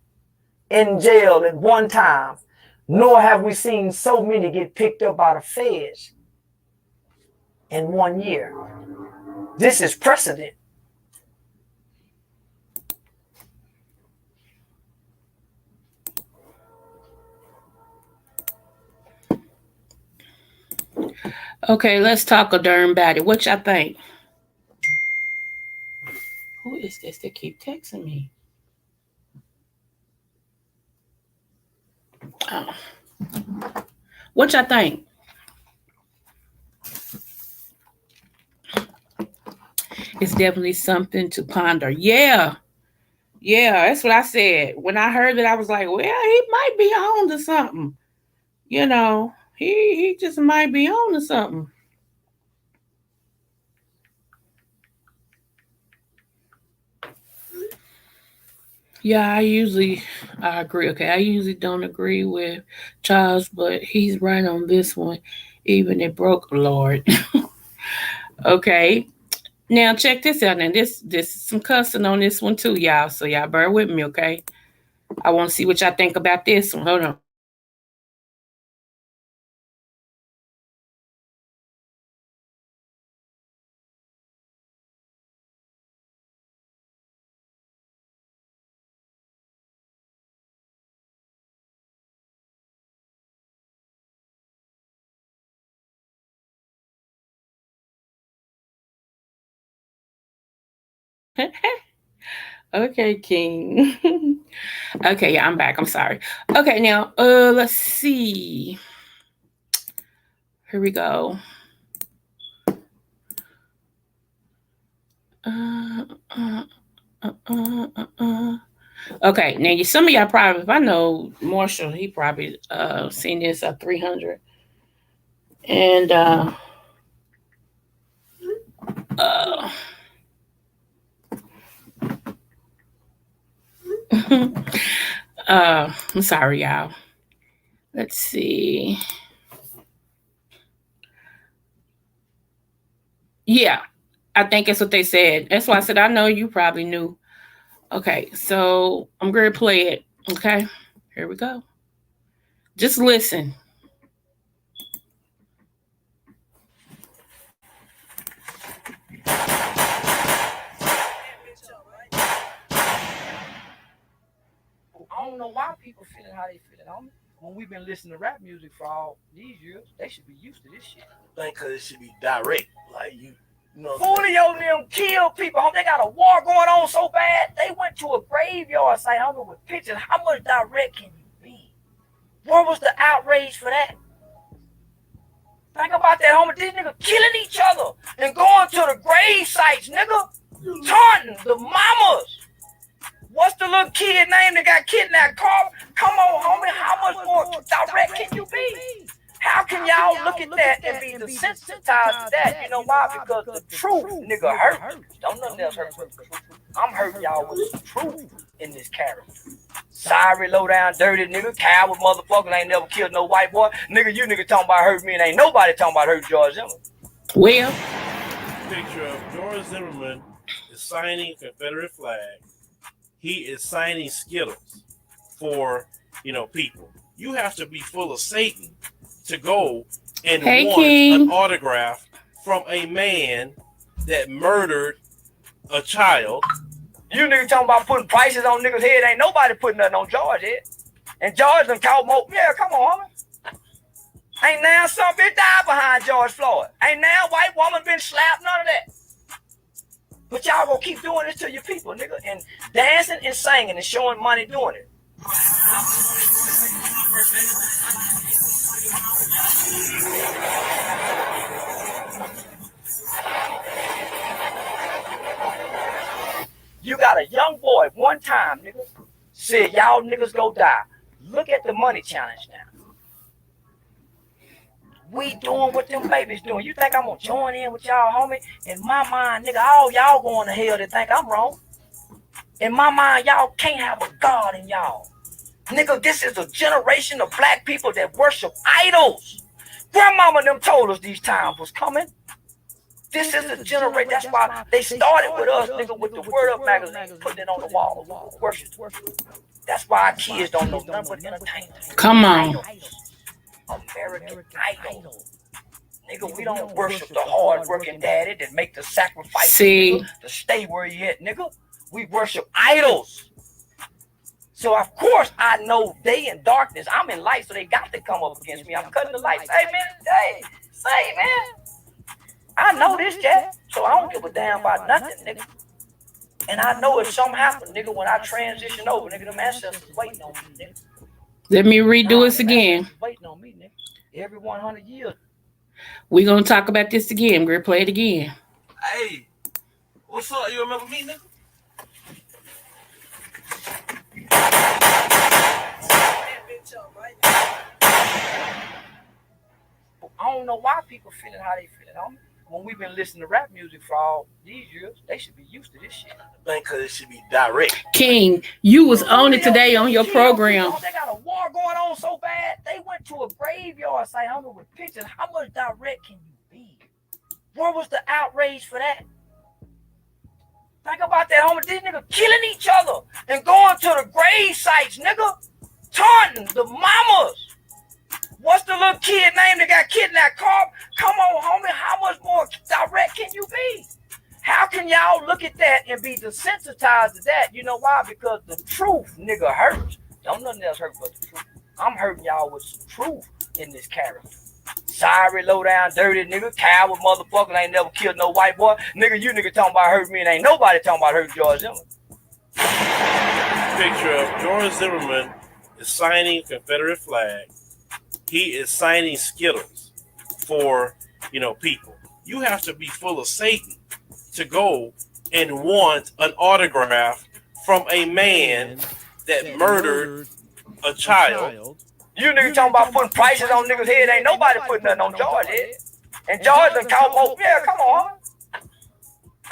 in jail at one time, nor have we seen so many get picked up by the feds in 1 year. This is precedent. Okay, let's talk a darn about it. What y'all think? Who is this that keep texting me? Oh. What y'all think? It's definitely something to ponder. Yeah. Yeah, that's what I said. When I heard it, I was like, well, he might be on to something. You know, he just might be on to something. Yeah, I agree. Okay, I usually don't agree with Charles, but he's right on this one. Even it broke, Lord. Okay, now check this out. Now this is some cussing on this one too, y'all. So y'all bear with me, okay? I want to see what y'all think about this one. Hold on. Okay, King. Okay, yeah, I'm back. I'm sorry. Okay, now let's see. Here we go. Uh, uh, uh, uh, Okay, now some of y'all probably, if I know Marshall, he probably seen this at 300. And uh I'm sorry, y'all. Let's see. Yeah, I think that's what they said. That's why I said I know you probably knew. Okay, so I'm gonna play it. Okay, here we go. Just listen. I don't know why people feeling how they feeling, homie. When we've been listening to rap music for all these years, they should be used to this shit. Think because it should be direct. Like you know. Julio and them kill people, homie. They got a war going on so bad, they went to a graveyard site, homie, with pictures. How much direct can you be? Where was the outrage for that? Think about that, homie. These niggas killing each other and going to the grave sites, nigga. Taunting the mamas. What's the little kid name that got kidnapped? Carl, come on, homie. How much more direct can you be? How can y'all look at that and be desensitized to that? You know why? Because the truth, nigga, hurt. Don't nothing else hurt but the truth. I'm hurting y'all with some truth in this character. Sorry, low down, dirty nigga, coward motherfucker, ain't never killed no white boy. Nigga, you nigga talking about hurt me and ain't nobody talking about hurt George Zimmerman. Well, Picture of George Zimmerman is signing Confederate flag. He is signing Skittles for, people. You have to be full of Satan to go and want an autograph from a man that murdered a child. You niggas talking about putting prices on niggas' head. Ain't nobody putting nothing on George head. And George done called more. Yeah, come on, homie. Ain't now some bitch died behind George Floyd. Ain't now white woman been slapped, none of that. But y'all gonna keep doing this to your people, nigga, and dancing and singing and showing money doing it. You got a young boy one time, nigga, said y'all niggas go die. Look at the money challenge now. We doing what them babies doing. You think I'm gonna join in with y'all, homie? In my mind, nigga, all y'all going to hell that think I'm wrong. In my mind, y'all can't have a God in y'all. Nigga, this is a generation of black people that worship idols. Grandmama them told us these times was coming. This is a generation. That's why they started with us, nigga, with the Word Up magazine, putting it on the wall. Worship. That's why our kids don't know nothing but entertainment. Come on. American Idol. Nigga, we don't worship the hard-working daddy that make the sacrifice to stay where he at, nigga. We worship idols. So, of course, I know they in darkness. I'm in light, so they got to come up against me. I'm cutting the lights. Hey, man. Hey, man. I know this, Jack, so I don't give a damn about nothing, nigga. And I know if something happen, nigga, when I transition over, nigga, them ancestors waiting on me, nigga. Let me redo this again. Waiting on me, nigga. Every 100 years. We're going to talk about this again. We're going to play it again. Hey, what's up? You remember me, nigga? I don't know why people feeling how they feeling, homie. When we've been listening to rap music for all these years, they should be used to this shit. Think because it should be direct. King, you was on it today on your program. They got a war going on so bad, they went to a graveyard site, homie, with pictures. How much direct can you be? Where was the outrage for that? Think about that, homie. These niggas killing each other and going to the grave sites, nigga. Taunting the mamas. What's the little kid name that got kidnapped? Carl, come on, homie. How much more direct can you be? How can y'all look at that and be desensitized to that? You know why? Because the truth, nigga, hurts. Don't nothing else hurt but the truth. I'm hurting y'all with some truth in this character. Sorry, low down, dirty nigga, coward motherfucker, ain't never killed no white boy. Nigga, you nigga talking about hurt me and ain't nobody talking about hurt George Zimmerman. Picture of George Zimmerman is signing a Confederate flag. He is signing Skittles for, people. You have to be full of Satan to go and want an autograph from a man that murdered a child. You niggas talking about putting prices on niggas' head. Ain't nobody putting nothing on George head. And George done called more. Yeah, come on.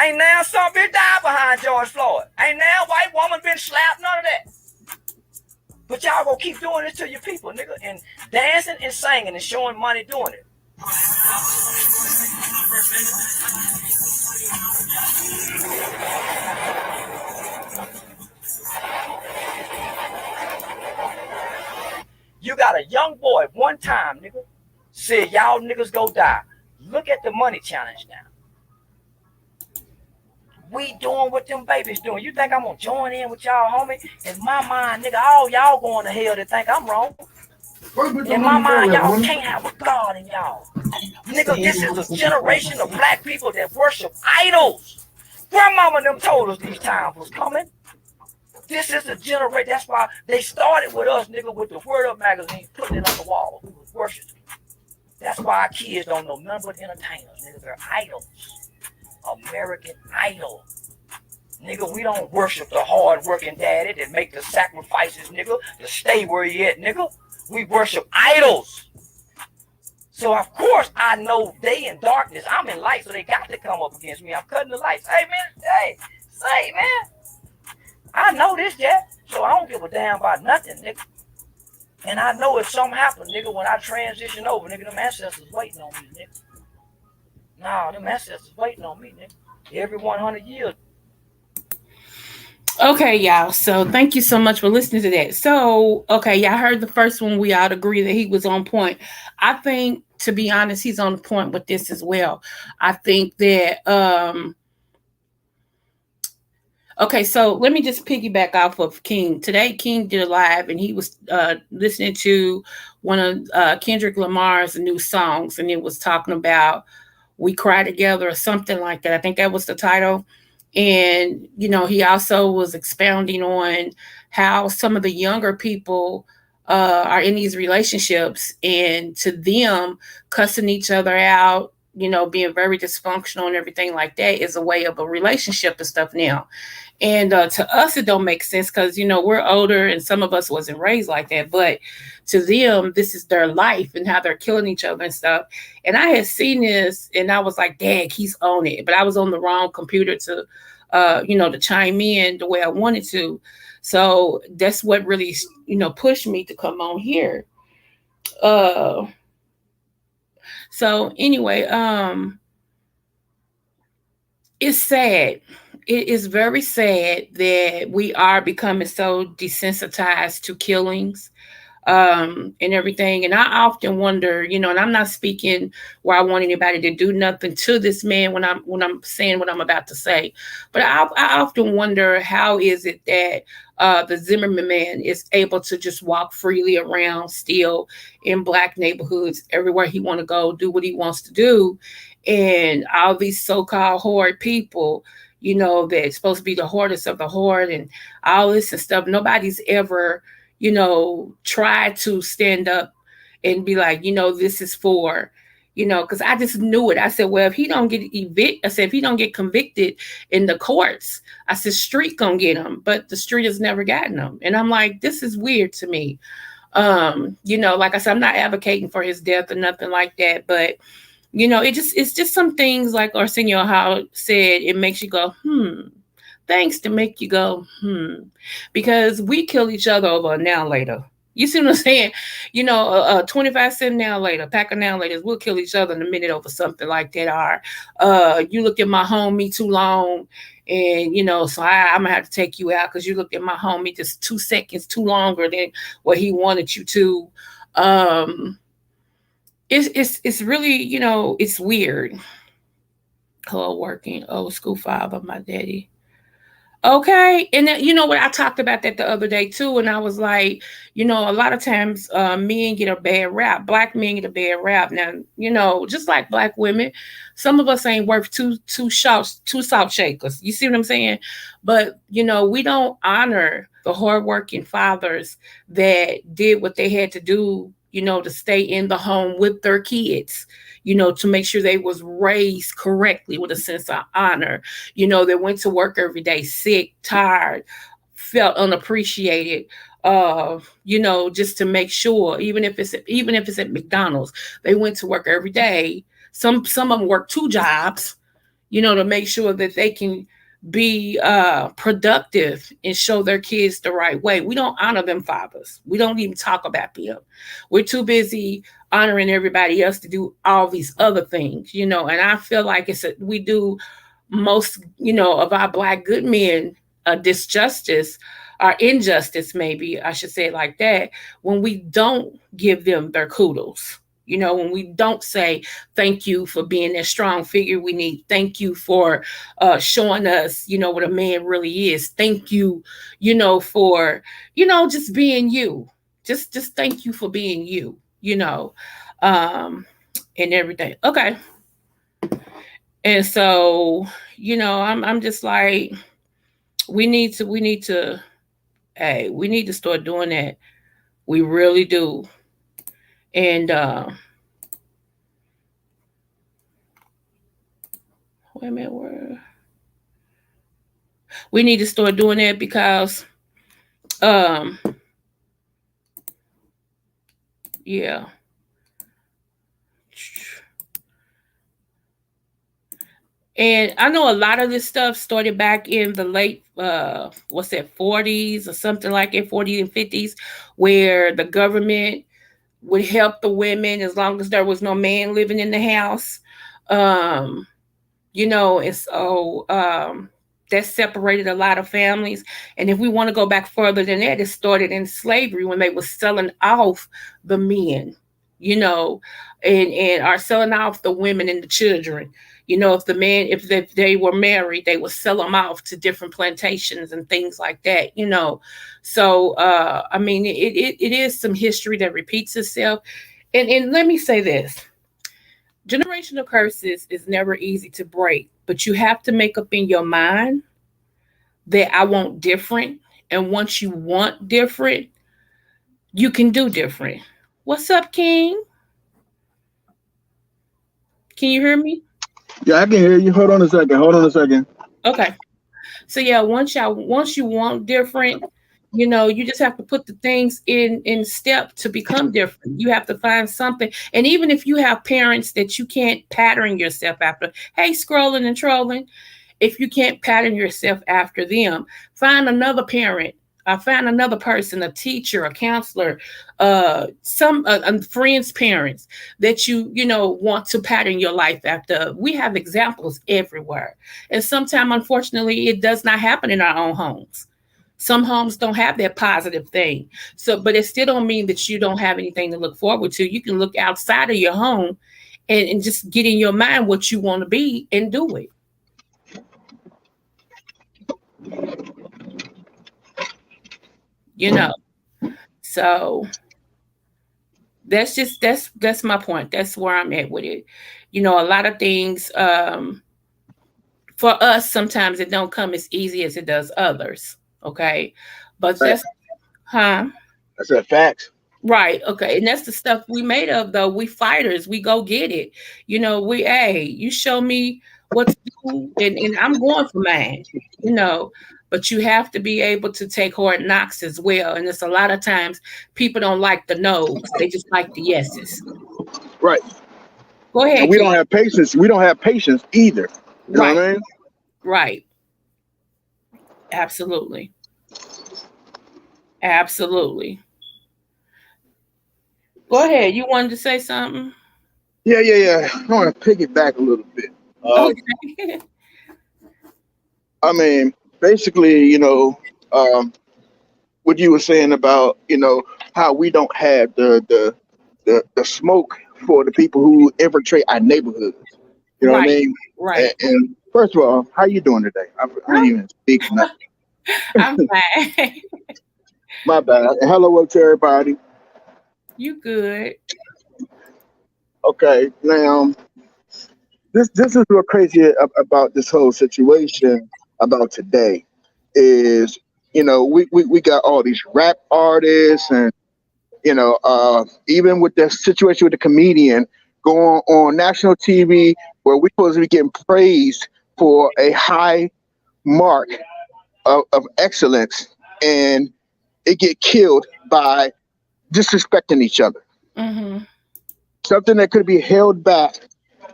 Ain't now some bitch died behind George Floyd. Ain't now white woman been slapped, none of that. But y'all gonna keep doing this to your people, nigga, and dancing and singing and showing money doing it. You got a young boy one time, nigga, said y'all niggas go die. Look at the money challenge now. We doing what them babies doing. You think I'm gonna join in with y'all, homie? In my mind, nigga, all y'all going to hell to think I'm wrong. In my mind, y'all can't have a God in y'all. Nigga, this is a generation of black people that worship idols. Grandmama them told us these times was coming. This is a generation. That's why they started with us, nigga, with the Word Up magazine, putting it on the wall. We was worshiping. That's why our kids don't know nothing but entertainers, nigga. They're idols. American Idol. Nigga, we don't worship the hard-working daddy that make the sacrifices, nigga, to stay where he at, nigga. We worship idols. So, of course, I know they in darkness. I'm in light, so they got to come up against me. I'm cutting the lights. Hey, man. Say, man. I know this, yeah. So I don't give a damn about nothing, nigga. And I know if something happens, nigga, when I transition over, nigga, them ancestors waiting on me, nigga. Nah, them ancestors waiting on me, nigga. Every 100 years. Okay, y'all. So thank you so much for listening to that. So, okay, y'all heard the first one. We all agree that he was on point. I think, to be honest, he's on point with this as well. I think that okay, so let me just piggyback off of King. Today, King did a live, and he was listening to one of Kendrick Lamar's new songs, and it was talking about "We Cry Together" or something like that. I think that was the title. And he also was expounding on how some of the younger people are in these relationships, and to them, cussing each other out, being very dysfunctional and everything like that is a way of a relationship and stuff now. And to us, it don't make sense because we're older and some of us wasn't raised like that. But to them, this is their life and how they're killing each other and stuff. And I had seen this, and I was like, "Dang, he's on it." But I was on the wrong computer to, to chime in the way I wanted to. So that's what really, pushed me to come on here. Uh, so anyway, it's sad. It is very sad that we are becoming so desensitized to killings and everything. And I often wonder, and I'm not speaking where I want anybody to do nothing to this man when I'm saying what I'm about to say, but I often wonder, how is it that the Zimmerman man is able to just walk freely around still in black neighborhoods everywhere he want to go, do what he wants to do, and all these so-called horde people, that's supposed to be the hardest of the horde and all this and stuff. Nobody's ever try to stand up and be like, this is for, because I just knew it. I said, well, if he don't get evicted, I said, if he don't get convicted in the courts, I said, street gonna get him, but the street has never gotten him. And I'm like, this is weird to me. Like I said, I'm not advocating for his death or nothing like that, but it's just some things, like Arsenio Hall said, it makes you go, things to make you go, because we kill each other over a now later. You see what I'm saying? 25-cent now later, pack of now laters, we'll kill each other in a minute over something like that. Or you looked at my homie too long, and so I'm gonna have to take you out because you looked at my homie just 2 seconds too longer than what he wanted you to. It's really, it's weird. Hello, working old school father, my daddy. Okay. And then, you know what? I talked about that the other day too. And I was like, a lot of times men get a bad rap. Black men get a bad rap. Now, just like black women, some of us ain't worth two salt shakers. You see what I'm saying? But, we don't honor the hardworking fathers that did what they had to do, to stay in the home with their kids, to make sure they was raised correctly with a sense of honor, that went to work every day sick, tired, felt unappreciated, just to make sure, even if it's at McDonald's, they went to work every day. Some of them work two jobs, to make sure that they can be productive and show their kids the right way. We don't honor them fathers. We don't even talk about them. We're too busy honoring everybody else to do all these other things, and I feel like we do most, of our black good men disjustice or injustice, maybe I should say it like that, when we don't give them their kudos. When we don't say thank you for being that strong figure we need, thank you for showing us, what a man really is. Thank you, for, just being you. Just thank you for being you, um, and everything. Okay. And so, I'm just like, we need to start doing that. We really do. And wait a minute, we need to start doing that because um yeah. And I know a lot of this stuff started back in the late what's that, 40s or something like it, 40s and 50s, where the government would help the women as long as there was no man living in the house. Um and so that separated a lot of families. And if we want to go back further than that, it started in slavery when they were selling off the men, you know, and are selling off the women and the children. If the man, if they were married, they would sell them off to different plantations and things like that, So, I mean, it is some history that repeats itself. And let me say this: generational curses is never easy to break, but you have to make up in your mind that I want different. And once you want different, you can do different. What's up, King? Can you hear me? Yeah, I can hear you. Hold on a second. Hold on a second. Okay. So yeah, once you want different, you just have to put the things in step to become different. You have to find something. And even if you have parents that you can't pattern yourself after, hey, scrolling and trolling, if you can't pattern yourself after them, find another parent. Find another person, a teacher, a counselor, some friends' parents that you want to pattern your life after. We have examples everywhere, and sometimes, unfortunately, it does not happen in our own homes. Some homes don't have that positive thing. So, but it still don't mean that you don't have anything to look forward to. You can look outside of your home and just get in your mind what you want to be and do it. You know. So that's my point. That's where I'm at with it. A lot of things for us sometimes it don't come as easy as it does others. Okay. But Right. that's huh? That's a fact. Right. Okay. And that's the stuff we made of though. We fighters. We go get it. Hey, you show me what to do and I'm going for mine, you know. But you have to be able to take hard knocks as well. And it's a lot of times people don't like the no's. They just like the yeses. Right. Go And ahead, we King. don't have patience. We don't have patience either. You know what Right. I mean? Right. Absolutely. Absolutely. Go ahead. You wanted to say something? Yeah. I want to pick it back a little bit. Okay. I mean, basically, what you were saying about, how we don't have the smoke for the people who infiltrate our neighborhoods. You know what I Right. mean? Right. And first of all, how you doing today? I ain't even speak nothing. I'm fine. My bad. Hello to everybody. You good? Okay, now this is what crazy about this whole situation about today is we got all these rap artists and even with the situation with the comedian going on national TV where we're supposed to be getting praised for a high mark of excellence and it get killed by disrespecting each other. Mm-hmm. Something that could be held back,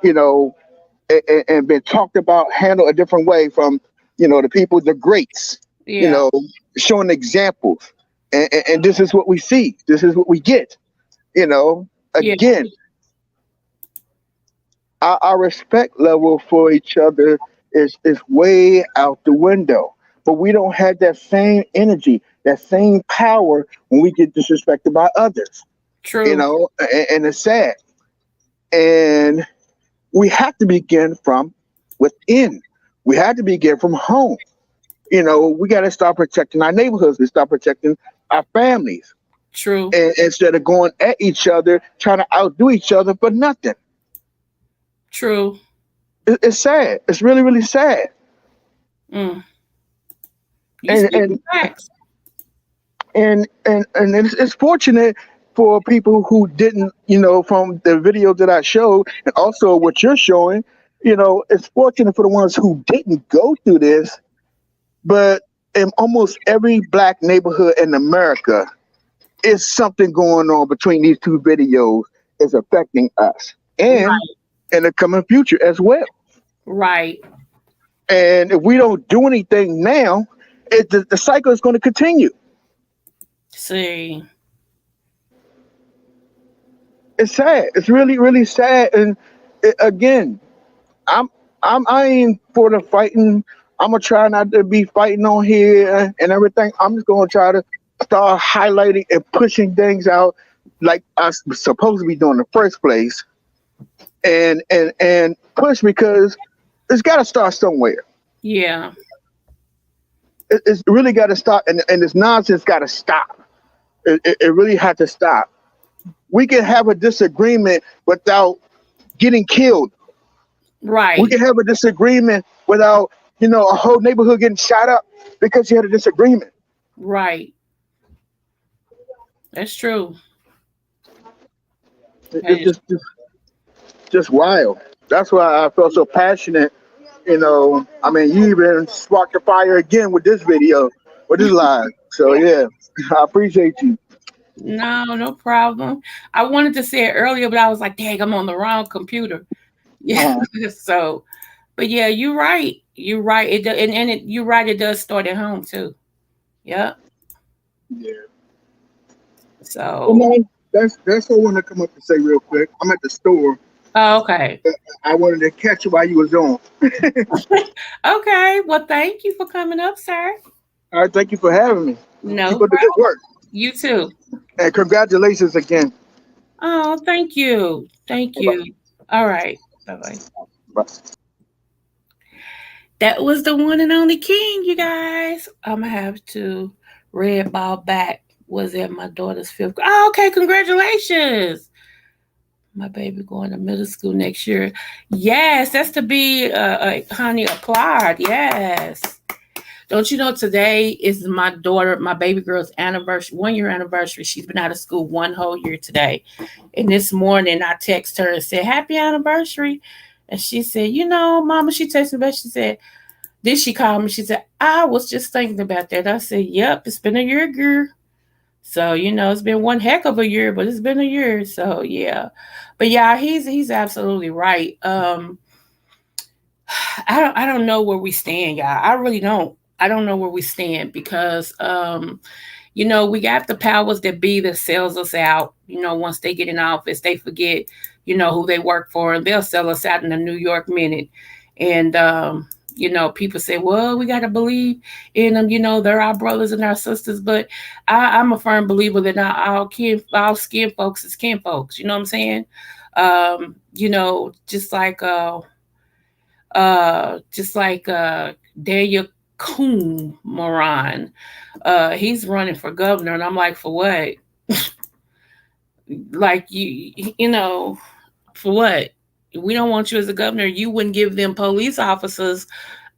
you know, and been talked about, handled a different way from, the people, the greats, you Yeah. know, showing examples. And this is what we see. This is what we get. Yeah. Again, our respect level for each other is way out the window. But we don't have that same energy, that same power when we get disrespected by others. True. And it's sad. And we have to begin from within. We have to begin from home. We got to start protecting our neighborhoods. We start protecting our families, True. and instead of going at each other, trying to outdo each other for nothing. True. It's sad. It's really, really sad. Mm. You And speaking and facts. and it's fortunate for people who didn't, from the video that I showed, and also what you're showing. It's fortunate for the ones who didn't go through this. But in almost every black neighborhood in America, is something going on between these two videos is affecting us and Right. in the coming future as well. Right. And if we don't do anything now, the cycle is going to continue. See. It's sad. It's really, really sad. And again, I'm I ain't for the fighting. I'm gonna try not to be fighting on here and everything. I'm just gonna try to start highlighting and pushing things out like I was supposed to be doing in the first place, and push because it's got to start somewhere. Yeah. It's really got to start, and this nonsense got to stop. It really had to stop. We can have a disagreement without getting killed. We Right. can have a disagreement without, a whole neighborhood getting shot up because you had a disagreement. Right. That's true. That It's is just wild. That's why I felt so passionate. I mean, you even sparked the fire again with this video, with this live. So yeah, I appreciate you. no, no problem. I wanted to say it earlier, but I was like, dang, I'm on the wrong computer. Yeah. Uh, So, but yeah, you're right. You're right. You're right. It does start at home too. Yep. yeah. Well, So, man, that's what I want to come up and say real quick. I'm at the store. oh, okay. I wanted to catch you while you was on. Okay. Well, thank you for coming up, sir. All right, thank you for having me. No Keep up the good problem. work, You too. and congratulations again. Oh, thank you. Thank Bye. you. All right. Bye bye. Bye. That was the one and only King, you guys. I'm gonna have to red ball back. Was at my daughter's fifth. Oh, okay, congratulations. My baby going to middle school next year. Yes, that's to be honey applied. Yes. Don't you know today is my daughter, my baby girl's anniversary, 1 year anniversary. She's been out of school one whole year today. And this morning I text her and said, happy anniversary. And she said, Mama, she texted me back. She said, then she called me. She said, I was just thinking about that. I said, yep, it's been a year, girl. So, it's been one heck of a year, but it's been a year. So yeah. But yeah, he's absolutely right. I don't know where we stand, y'all. I really don't. I don't know where we stand because we got the powers that be that sells us out. Once they get in office, they forget, who they work for, and they'll sell us out in a New York minute. And people say, well, we got to believe in them. They're our brothers and our sisters. But I'm a firm believer that all skin folks is kin folks. You know what I'm saying? Just like Daniel coon moron. He's running for governor, and I'm like, for what? Like you know, for what? We don't want you as a governor. You wouldn't give them police officers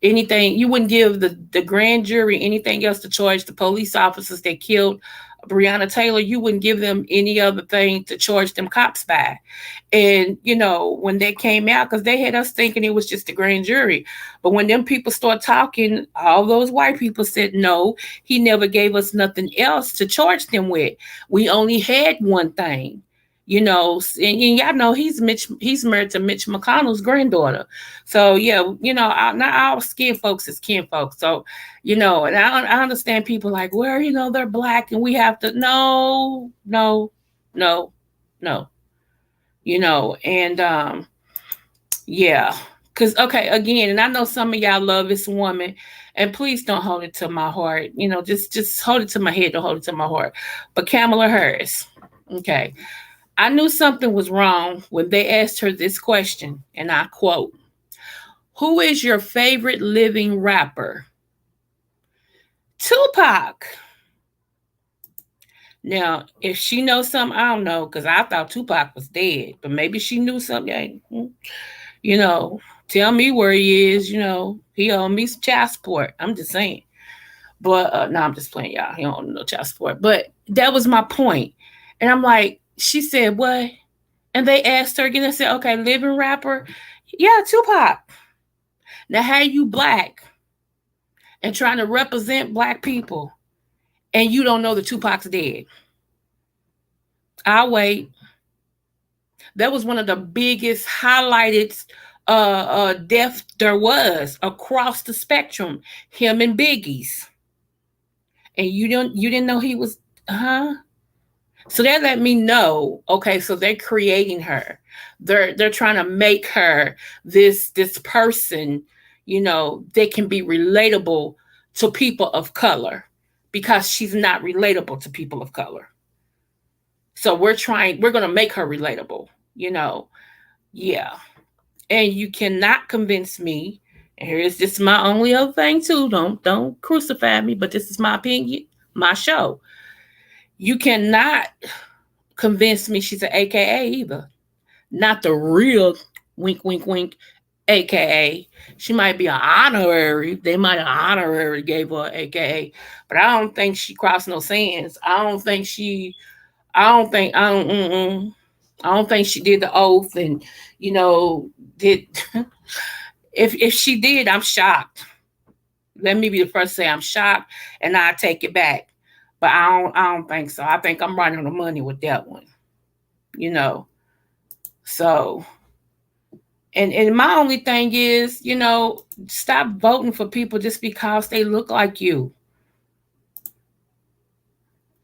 anything. You wouldn't give the grand jury anything else to charge the police officers that killed Breonna Taylor. You wouldn't give them any other thing to charge them cops by. And when they came out, because they had us thinking it was just the grand jury, but when them people start talking, all those white people said no, he never gave us nothing else to charge them with. We only had one thing. And y'all know he's married to Mitch McConnell's granddaughter. So yeah, not all skin folks is kin folks. So, and I understand people like, well, they're black and we have to, no, and yeah. Because, okay, again, and I know some of y'all love this woman, and please don't hold it to my heart. Just hold it to my head, don't hold it to my heart. But Kamala Harris, okay. I knew something was wrong when they asked her this question, and I quote, "Who is your favorite living rapper?" Tupac. Now, if she knows something, I don't know, because I thought Tupac was dead, but maybe she knew something. Tell me where he is. He owed me some child support. I'm just saying. But no, I'm just playing, y'all. He don't owe no child support. But that was my point. And I'm like, she said, what? And they asked her again and said, okay, living rapper? Yeah, Tupac. Now, how you black and trying to represent black people and you don't know that Tupac's dead? I'll wait. That was one of the biggest highlighted death there was across the spectrum. Him and Biggie's. And you didn't know he was, huh? So that let me know, okay, so they're creating her. They're trying to make her this person, that can be relatable to people of color, because she's not relatable to people of color. So we're going to make her relatable, yeah. And you cannot convince me. And here's this my only other thing too. Don't crucify me, but this is my opinion, my show. You cannot convince me she's an AKA either. Not the real wink, wink, wink, AKA. She might be an honorary. They might have honorary gave her an AKA, but I don't think she crossed no sands. I don't think she did the oath and did. If she did, I'm shocked. Let me be the first to say I'm shocked, and I take it back. But I don't think so. I think I'm right on the money with that one. So, and my only thing is, stop voting for people just because they look like you.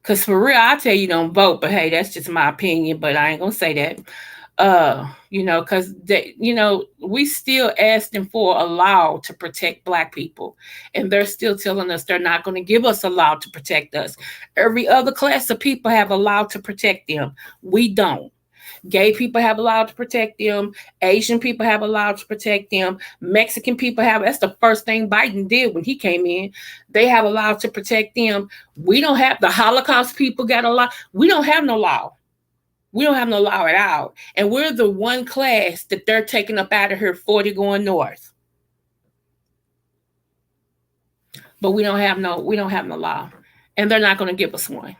Because for real, I tell you don't vote, but hey, that's just my opinion, but I ain't gonna say that. Because we still asking for a law to protect black people, and they're still telling us they're not going to give us a law to protect us. Every other class of people have a law to protect them. We don't. Gay people have a law to protect them. Asian people have a law to protect them. Mexican people have. That's the first thing Biden did when he came in. They have a law to protect them. We don't have. The Holocaust people got a law. We don't have no law. We don't have no law at all. And we're the one class that they're taking up out of here 40 going north. But we don't have no law. And they're not going to give us one.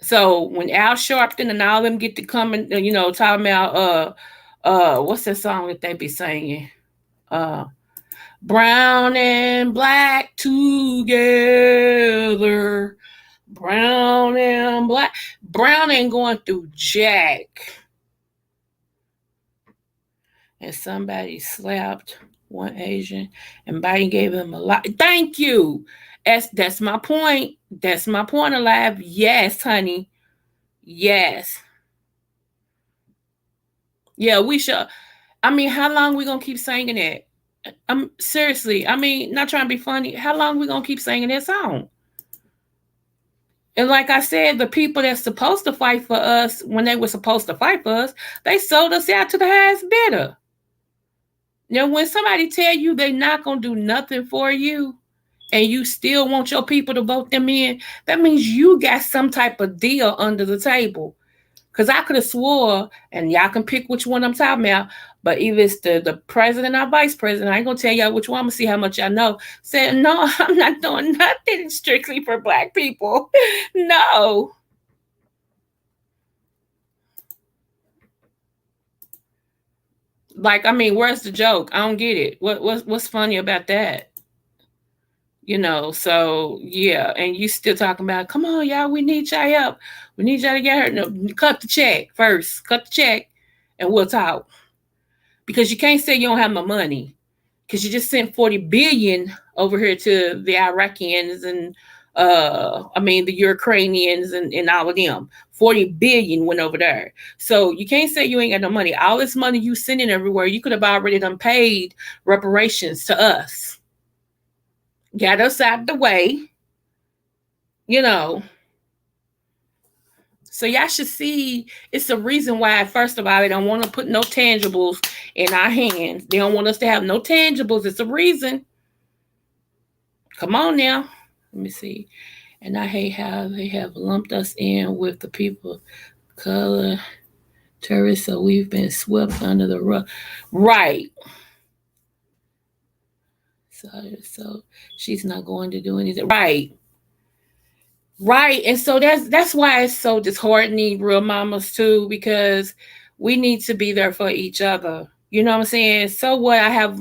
So when Al Sharpton and all them get to come and, talking about, what's that song that they be singing? Brown and black together. Brown and black. Brown ain't going through jack. And somebody slapped one Asian and Biden gave him a lot. Thank you. That's my point. That's my point, Alive. Yes, honey. Yes. Yeah, we should. I mean, how long we gonna keep singing that? Seriously. I mean, not trying to be funny. How long we gonna keep singing that song? And like I said, the people that's supposed to fight for us, when they were supposed to fight for us, they sold us out to the highest bidder. Now, when somebody tell you they not gonna do nothing for you, and you still want your people to vote them in, that means you got some type of deal under the table. Cause I could have swore, and y'all can pick which one I'm talking about. But either it's the president or vice president, I ain't gonna tell y'all which one. I'm gonna see how much y'all know. Said no, I'm not doing nothing strictly for black people. No. Like, I mean, where's the joke? I don't get it. What's funny about that? So yeah, and you still talking about, come on, y'all, we need y'all help. We need y'all to get her. No, cut the check first. Cut the check, and we'll talk. Because you can't say you don't have no money. Because you just sent 40 billion over here to the Iraqians and the Ukrainians and all of them. 40 billion went over there. So you can't say you ain't got no money. All this money you sending everywhere, you could have already done paid reparations to us. Got us out of the way, you know. So y'all should see it's a reason why, first of all, they don't want to put no tangibles in our hands. They don't want us to have no tangibles. It's a reason. Come on now. Let me see. And I hate how they have lumped us in with the people color terrorists, so we've been swept under the rug. Right. So she's not going to do anything. Right. Right. And so that's why it's so disheartening, real mamas, too, because we need to be there for each other. You know what I'm saying? So what? I have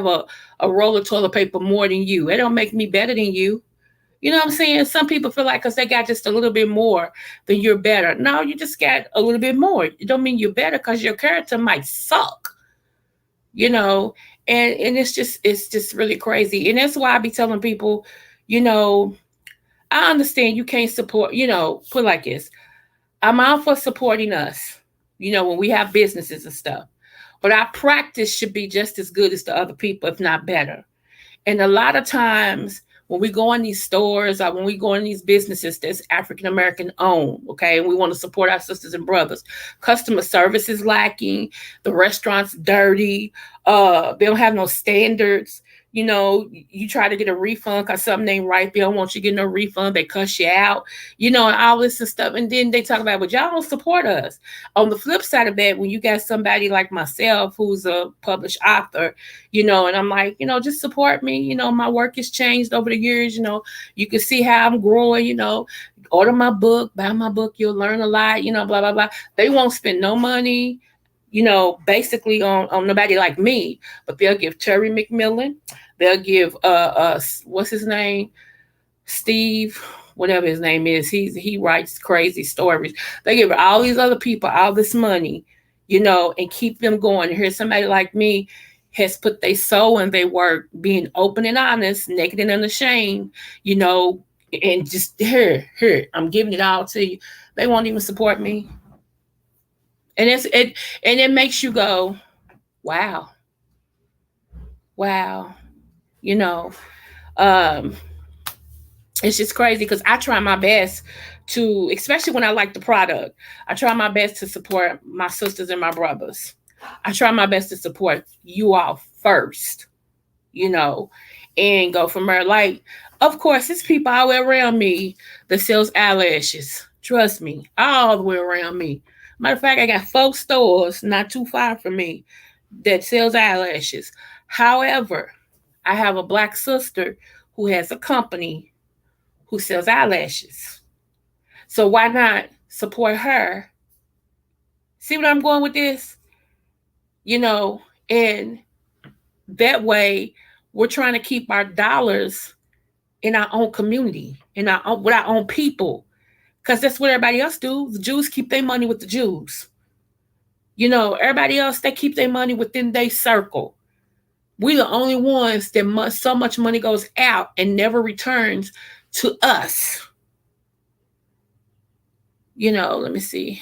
a roll of toilet paper more than you. It don't make me better than you. You know what I'm saying? Some people feel like because they got just a little bit more, then you're better. No, you just got a little bit more. It don't mean you're better because your character might suck. You know, and it's just really crazy. And that's why I be telling people, you know, I understand you can't support, put like this. I'm all for supporting us, when we have businesses and stuff. But our practice should be just as good as the other people, if not better. And a lot of times when we go in these stores or when we go in these businesses that's African American owned, okay, and we want to support our sisters and brothers, customer service is lacking, the restaurant's dirty, they don't have no standards. You try to get a refund because something ain't right. They don't want you to get no refund. They cuss you out, and all this and stuff. And then they talk about, but y'all don't support us. On the flip side of that, when you got somebody like myself who's a published author, and I'm like, just support me. My work has changed over the years. You can see how I'm growing, order my book, buy my book. You'll learn a lot, blah, blah, blah. They won't spend no money, basically on nobody like me, but they'll give Terry McMillan. They'll give what's his name? Steve, whatever his name is. He writes crazy stories. They give all these other people all this money, and keep them going. And here's somebody like me has put their soul and their work, being open and honest, naked and unashamed, and just here, I'm giving it all to you. They won't even support me. And it makes you go, wow, wow, you know. Um, it's just crazy because I try my best to, especially when I like the product, I try my best to support my sisters and my brothers. I try my best to support you all first, you know, and go from there. Like, of course, there's people all the way around me that sells eyelashes. Trust me, all the way around me. Matter of fact, I got 4 stores not too far from me that sells eyelashes. However, I have a black sister who has a company who sells eyelashes. So why not support her? See what I'm going with this? You know, and that way we're trying to keep our dollars in our own community, in our own, with our own people. Because that's what everybody else do. The Jews keep their money with the Jews. You know, everybody else, they keep their money within their circle. We the only ones that so much money goes out and never returns to us. You know, let me see.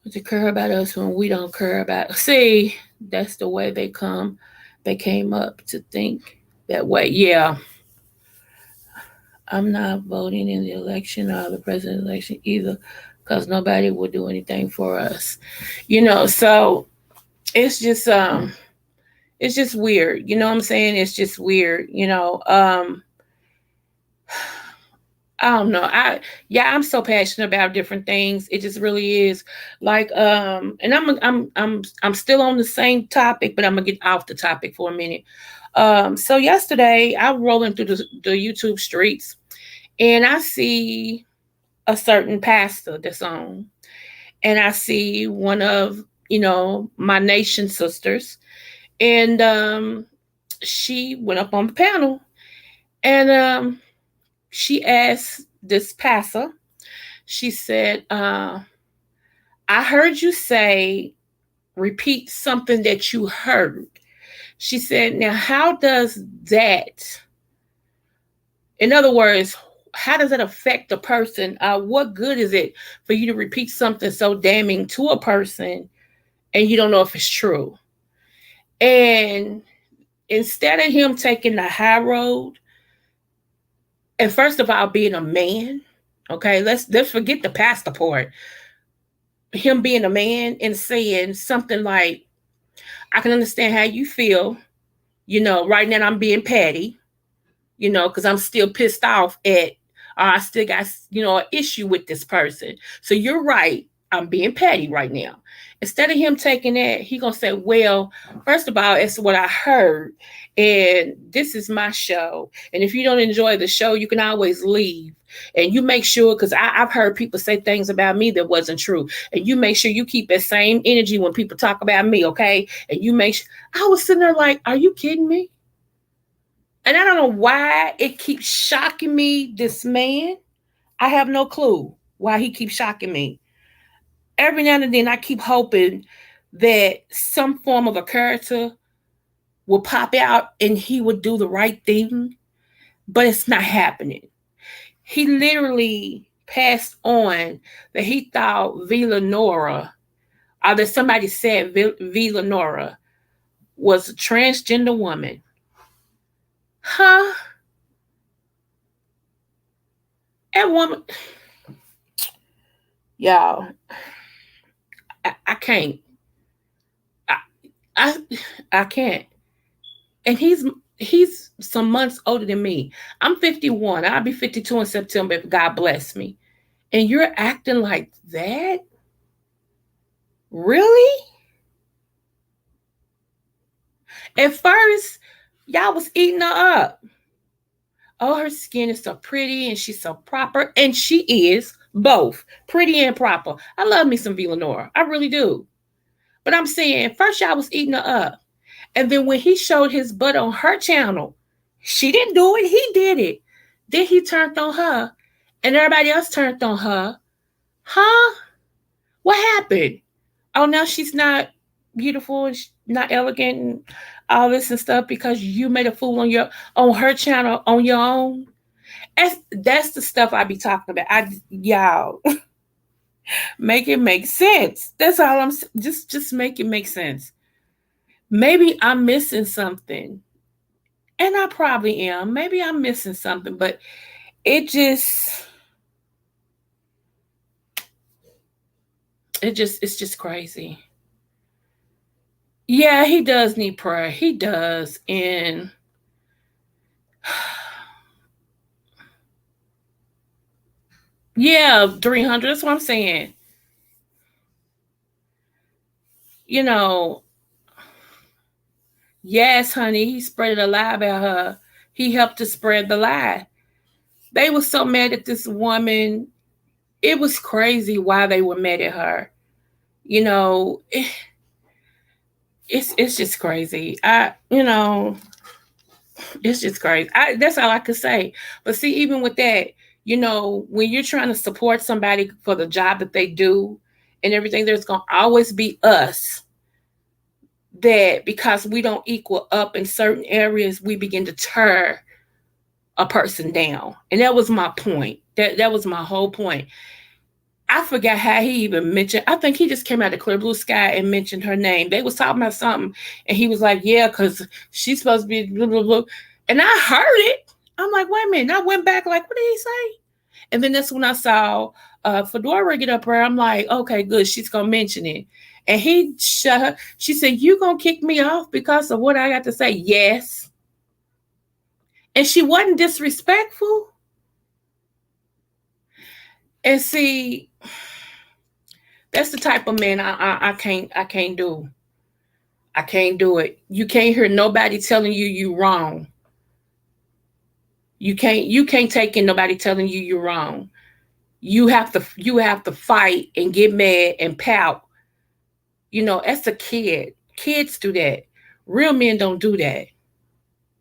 They care about us when we don't care about. See, that's the way they come. They came up to think that way. Yeah. I'm not voting in the election or the president election either because nobody will do anything for us. You know, so it's just it's just weird. You know what I'm saying? It's just weird. I don't know. I'm so passionate about different things. It just really is. Like and I'm still on the same topic, but I'm gonna get off the topic for a minute. So yesterday I was rolling through the YouTube streets and I see a certain pastor that's on, and I see one of, my nation sisters, and she went up on the panel, and she asked this pastor, she said, I heard you say, repeat something that you heard. She said, now, how does that, in other words, how does that affect the person? What good is it for you to repeat something so damning to a person and you don't know if it's true? And instead of him taking the high road, and first of all, being a man, okay, let's forget the pastor part. Him being a man and saying something like, I can understand how you feel. Right now I'm being petty, because I'm still pissed off at, I still got, an issue with this person. So you're right. I'm being petty right now. Instead of him taking that, he gonna say, well, first of all, it's what I heard. And this is my show. And if you don't enjoy the show, you can always leave. And you make sure, because I've heard people say things about me that wasn't true. And you make sure you keep that same energy when people talk about me, okay? And you make sure. I was sitting there like, are you kidding me? And I don't know why it keeps shocking me, this man. I have no clue why he keeps shocking me. Every now and then I keep hoping that some form of a character will pop out and he would do the right thing, but it's not happening. He literally passed on that he thought Villanora, or that somebody said Villanora was a transgender woman. Huh? That woman, y'all, I can't. I, I I can't. And he's some months older than me. I'm 51. I'll be 52 in September if God bless me. And you're acting like that? Really? At first, y'all was eating her up. Oh, her skin is so pretty and she's so proper. And she is both pretty and proper. I love me some Villanora. I really do. But I'm saying, first y'all was eating her up. And then when he showed his butt on her channel, she didn't do it. He did it. Then he turned on her and everybody else turned on her. Huh? What happened? Oh, now she's not beautiful and not elegant and all this and stuff because you made a fool on her channel on your own. That's the stuff I be talking about. Y'all make it make sense. That's all I'm just make it make sense. Maybe I'm missing something. And I probably am. Maybe I'm missing something, but it just it's just crazy. Yeah, he does need prayer. He does. And yeah, 300. That's what I'm saying. You know, yes, honey, he spread a lie about her. He helped to spread the lie. They were so mad at this woman. It was crazy why they were mad at her. You know, it's just crazy. It's just crazy. That's all I could say. But see, even with that, when you're trying to support somebody for the job that they do and everything, there's going to always be us that because we don't equal up in certain areas, we begin to tear a person down. And that was my point. That was my whole point. I forgot how he even mentioned. I think he just came out of clear blue sky and mentioned her name. They was talking about something, and he was like, "Yeah, because she's supposed to be blah blah blah." And I heard it. I'm like, "Wait a minute!" And I went back, like, "What did he say?" And then that's when I saw Fedora get up there. I'm like, "Okay, good. She's gonna mention it." And he shut her. She said, "You gonna kick me off because of what I got to say?" Yes. And she wasn't disrespectful. And see, that's the type of man I can't do. I can't do it. You can't hear nobody telling you wrong. You can't take in nobody telling you're wrong. You have to fight and get mad and pout. As a kid. Kids do that. Real men don't do that.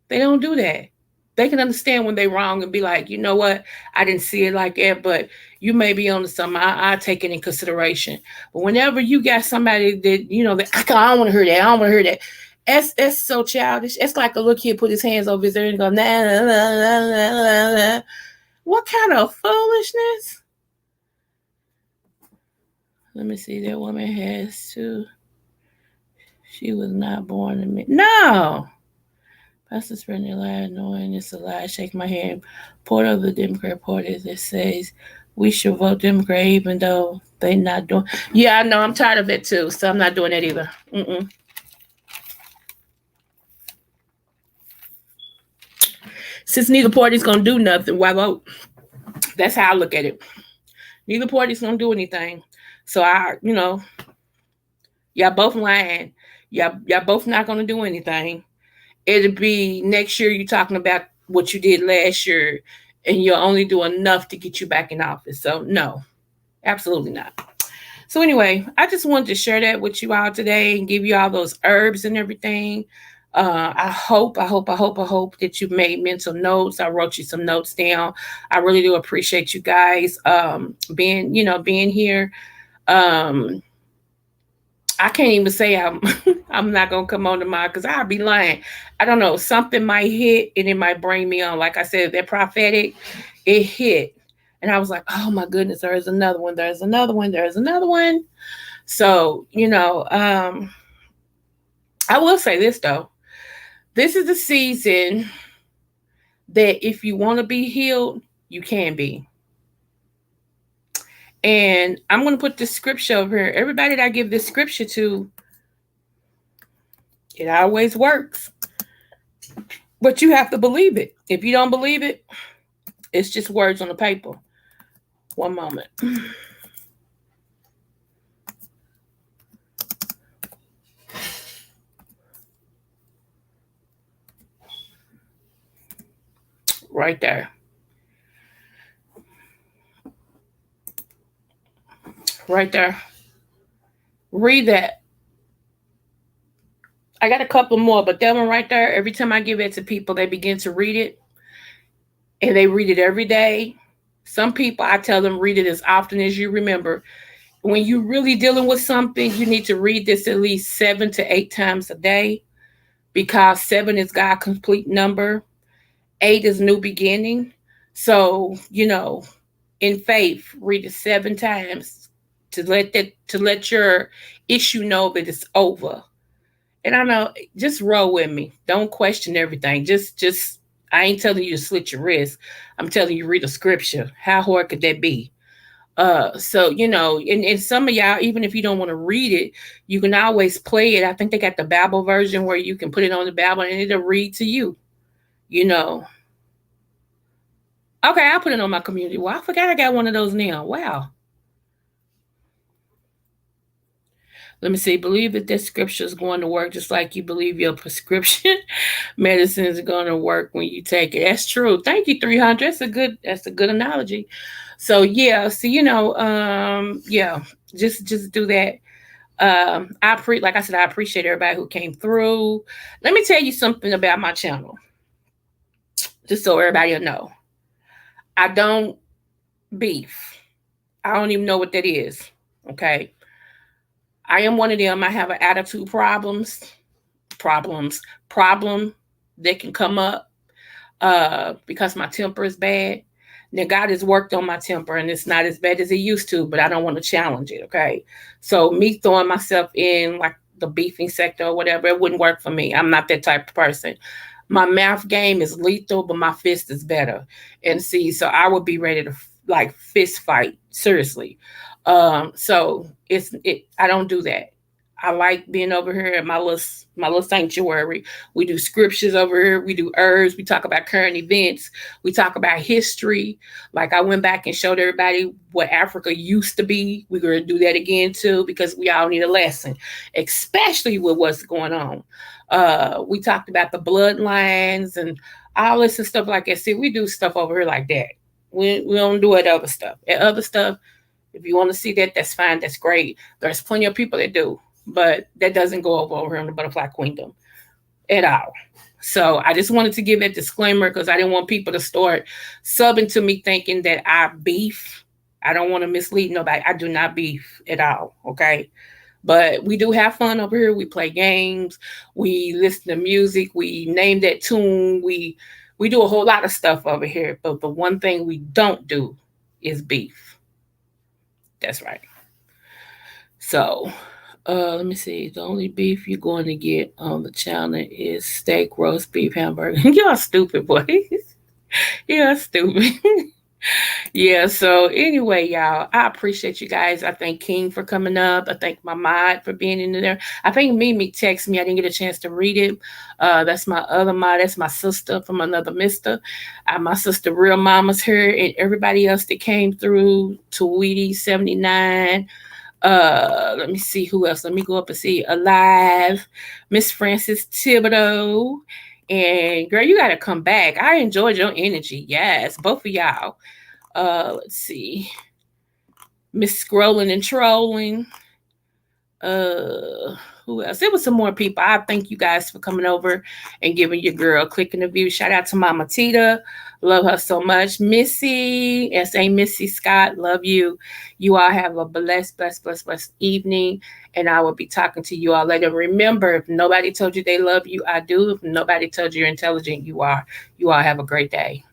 They don't do that. They can understand when they're wrong and be like, you know what, I didn't see it like that, but you may be on to something. I take it in consideration. But whenever you got somebody that I don't want to hear that, I don't want to hear that. That's so childish. It's like a little kid put his hands over his ear and go, nah, nah, nah, nah, nah, nah. What kind of foolishness? Let me see. That woman has to. She was not born in me. No. Pastor spreading a lie, knowing it's a lie. Shake my hand. Part of the Democrat Party that says we should vote Democrat even though they not doing. Yeah, I know. I'm tired of it too, so I'm not doing that either. Since neither party's gonna do nothing, why vote? That's how I look at it. Neither party's gonna do anything, so y'all both lying. Y'all both not gonna do anything. It'll be next year you're talking about what you did last year, and you'll only do enough to get you back in office. So no, absolutely not. So anyway, I just wanted to share that with you all today and give you all those herbs and everything. I hope that you made mental notes. I wrote you some notes down. I really do appreciate you guys being here. I can't even say I'm not gonna come on tomorrow because I'll be lying. I don't know. Something might hit and it might bring me on. Like I said, that prophetic, it hit. And I was like, oh my goodness, there's another one, there's another one, there's another one. So, I will say this though. This is the season that if you want to be healed, you can be. And I'm going to put this scripture over here. Everybody that I give this scripture to, it always works. But you have to believe it. If you don't believe it, it's just words on the paper. One moment. Right there. Right there. Read that. I got a couple more, but that one right there, every time I give it to people, they begin to read it. And they read it every day. Some people, I tell them, read it as often as you remember. When you're really dealing with something, you need to read this at least 7 to 8 times a day, because 7 is God's complete number. 8 is new beginning. So, in faith, read it 7 times to let your issue know that it's over. And I know, just roll with me. Don't question everything. Just I ain't telling you to slit your wrist. I'm telling you, read a scripture. How hard could that be? So, and some of y'all, even if you don't want to read it, you can always play it. I think they got the Bible version where you can put it on the Bible and it'll read to you, Okay, I'll put it on my community. Well, I forgot I got one of those now. Wow. Let me see. Believe that this scripture is going to work just like you believe your prescription medicine is going to work when you take it. That's true. Thank you, 300. That's a good analogy. So yeah. So yeah. Just do that. Like I said, I appreciate everybody who came through. Let me tell you something about my channel, just so everybody will know. I don't beef. I don't even know what that is. Okay. I am one of them. I have an attitude problem that can come up because my temper is bad. Now, God has worked on my temper and it's not as bad as it used to, but I don't want to challenge it, okay? So me throwing myself in like the beefing sector or whatever, it wouldn't work for me. I'm not that type of person. My mouth game is lethal, but my fist is better. And see, so I would be ready to fist fight, seriously. So I don't do that. I like being over here at my little sanctuary. We do scriptures over here. We do herbs. We talk about current events. We talk about history. Like I went back and showed everybody what Africa used to be. We're gonna do that again too because we all need a lesson, especially with what's going on. We talked about the bloodlines and all this and stuff like that. See, we do stuff over here like that. We don't do it other stuff. And other stuff, if you want to see that, that's fine. That's great. There's plenty of people that do, but that doesn't go over here in the Butterfly Queendom at all. So I just wanted to give that disclaimer because I didn't want people to start subbing to me thinking that I beef. I don't want to mislead nobody. I do not beef at all. Okay. But we do have fun over here. We play games. We listen to music. We name that tune. We do a whole lot of stuff over here. But the one thing we don't do is beef. That's right. So, let me see. The only beef you're going to get on the channel is steak, roast beef, hamburger. Y'all stupid boys. Y'all stupid. Yeah, so anyway, y'all, I appreciate you guys. I thank King for coming up. I thank my mod for being in there. I think Mimi texted me. I didn't get a chance to read it. That's my other mod. That's my sister from another mister. My sister, Real Mama's here, and everybody else that came through, Tweety 79. Let me see who else. Let me go up and see. Alive, Miss Frances Thibodeau. And girl, you gotta come back. I enjoyed your energy. Yes, both of y'all. Let's see. Miss Scrolling and Trolling. Who else? There was some more people. I thank you guys for coming over and giving your girl a click in the view. Shout out to Mama Tita. Love her so much. Missy, S.A. Missy Scott, love you. You all have a blessed evening. And I will be talking to you all later. Remember, if nobody told you they love you, I do. If nobody told you you're intelligent, you are. You all have a great day.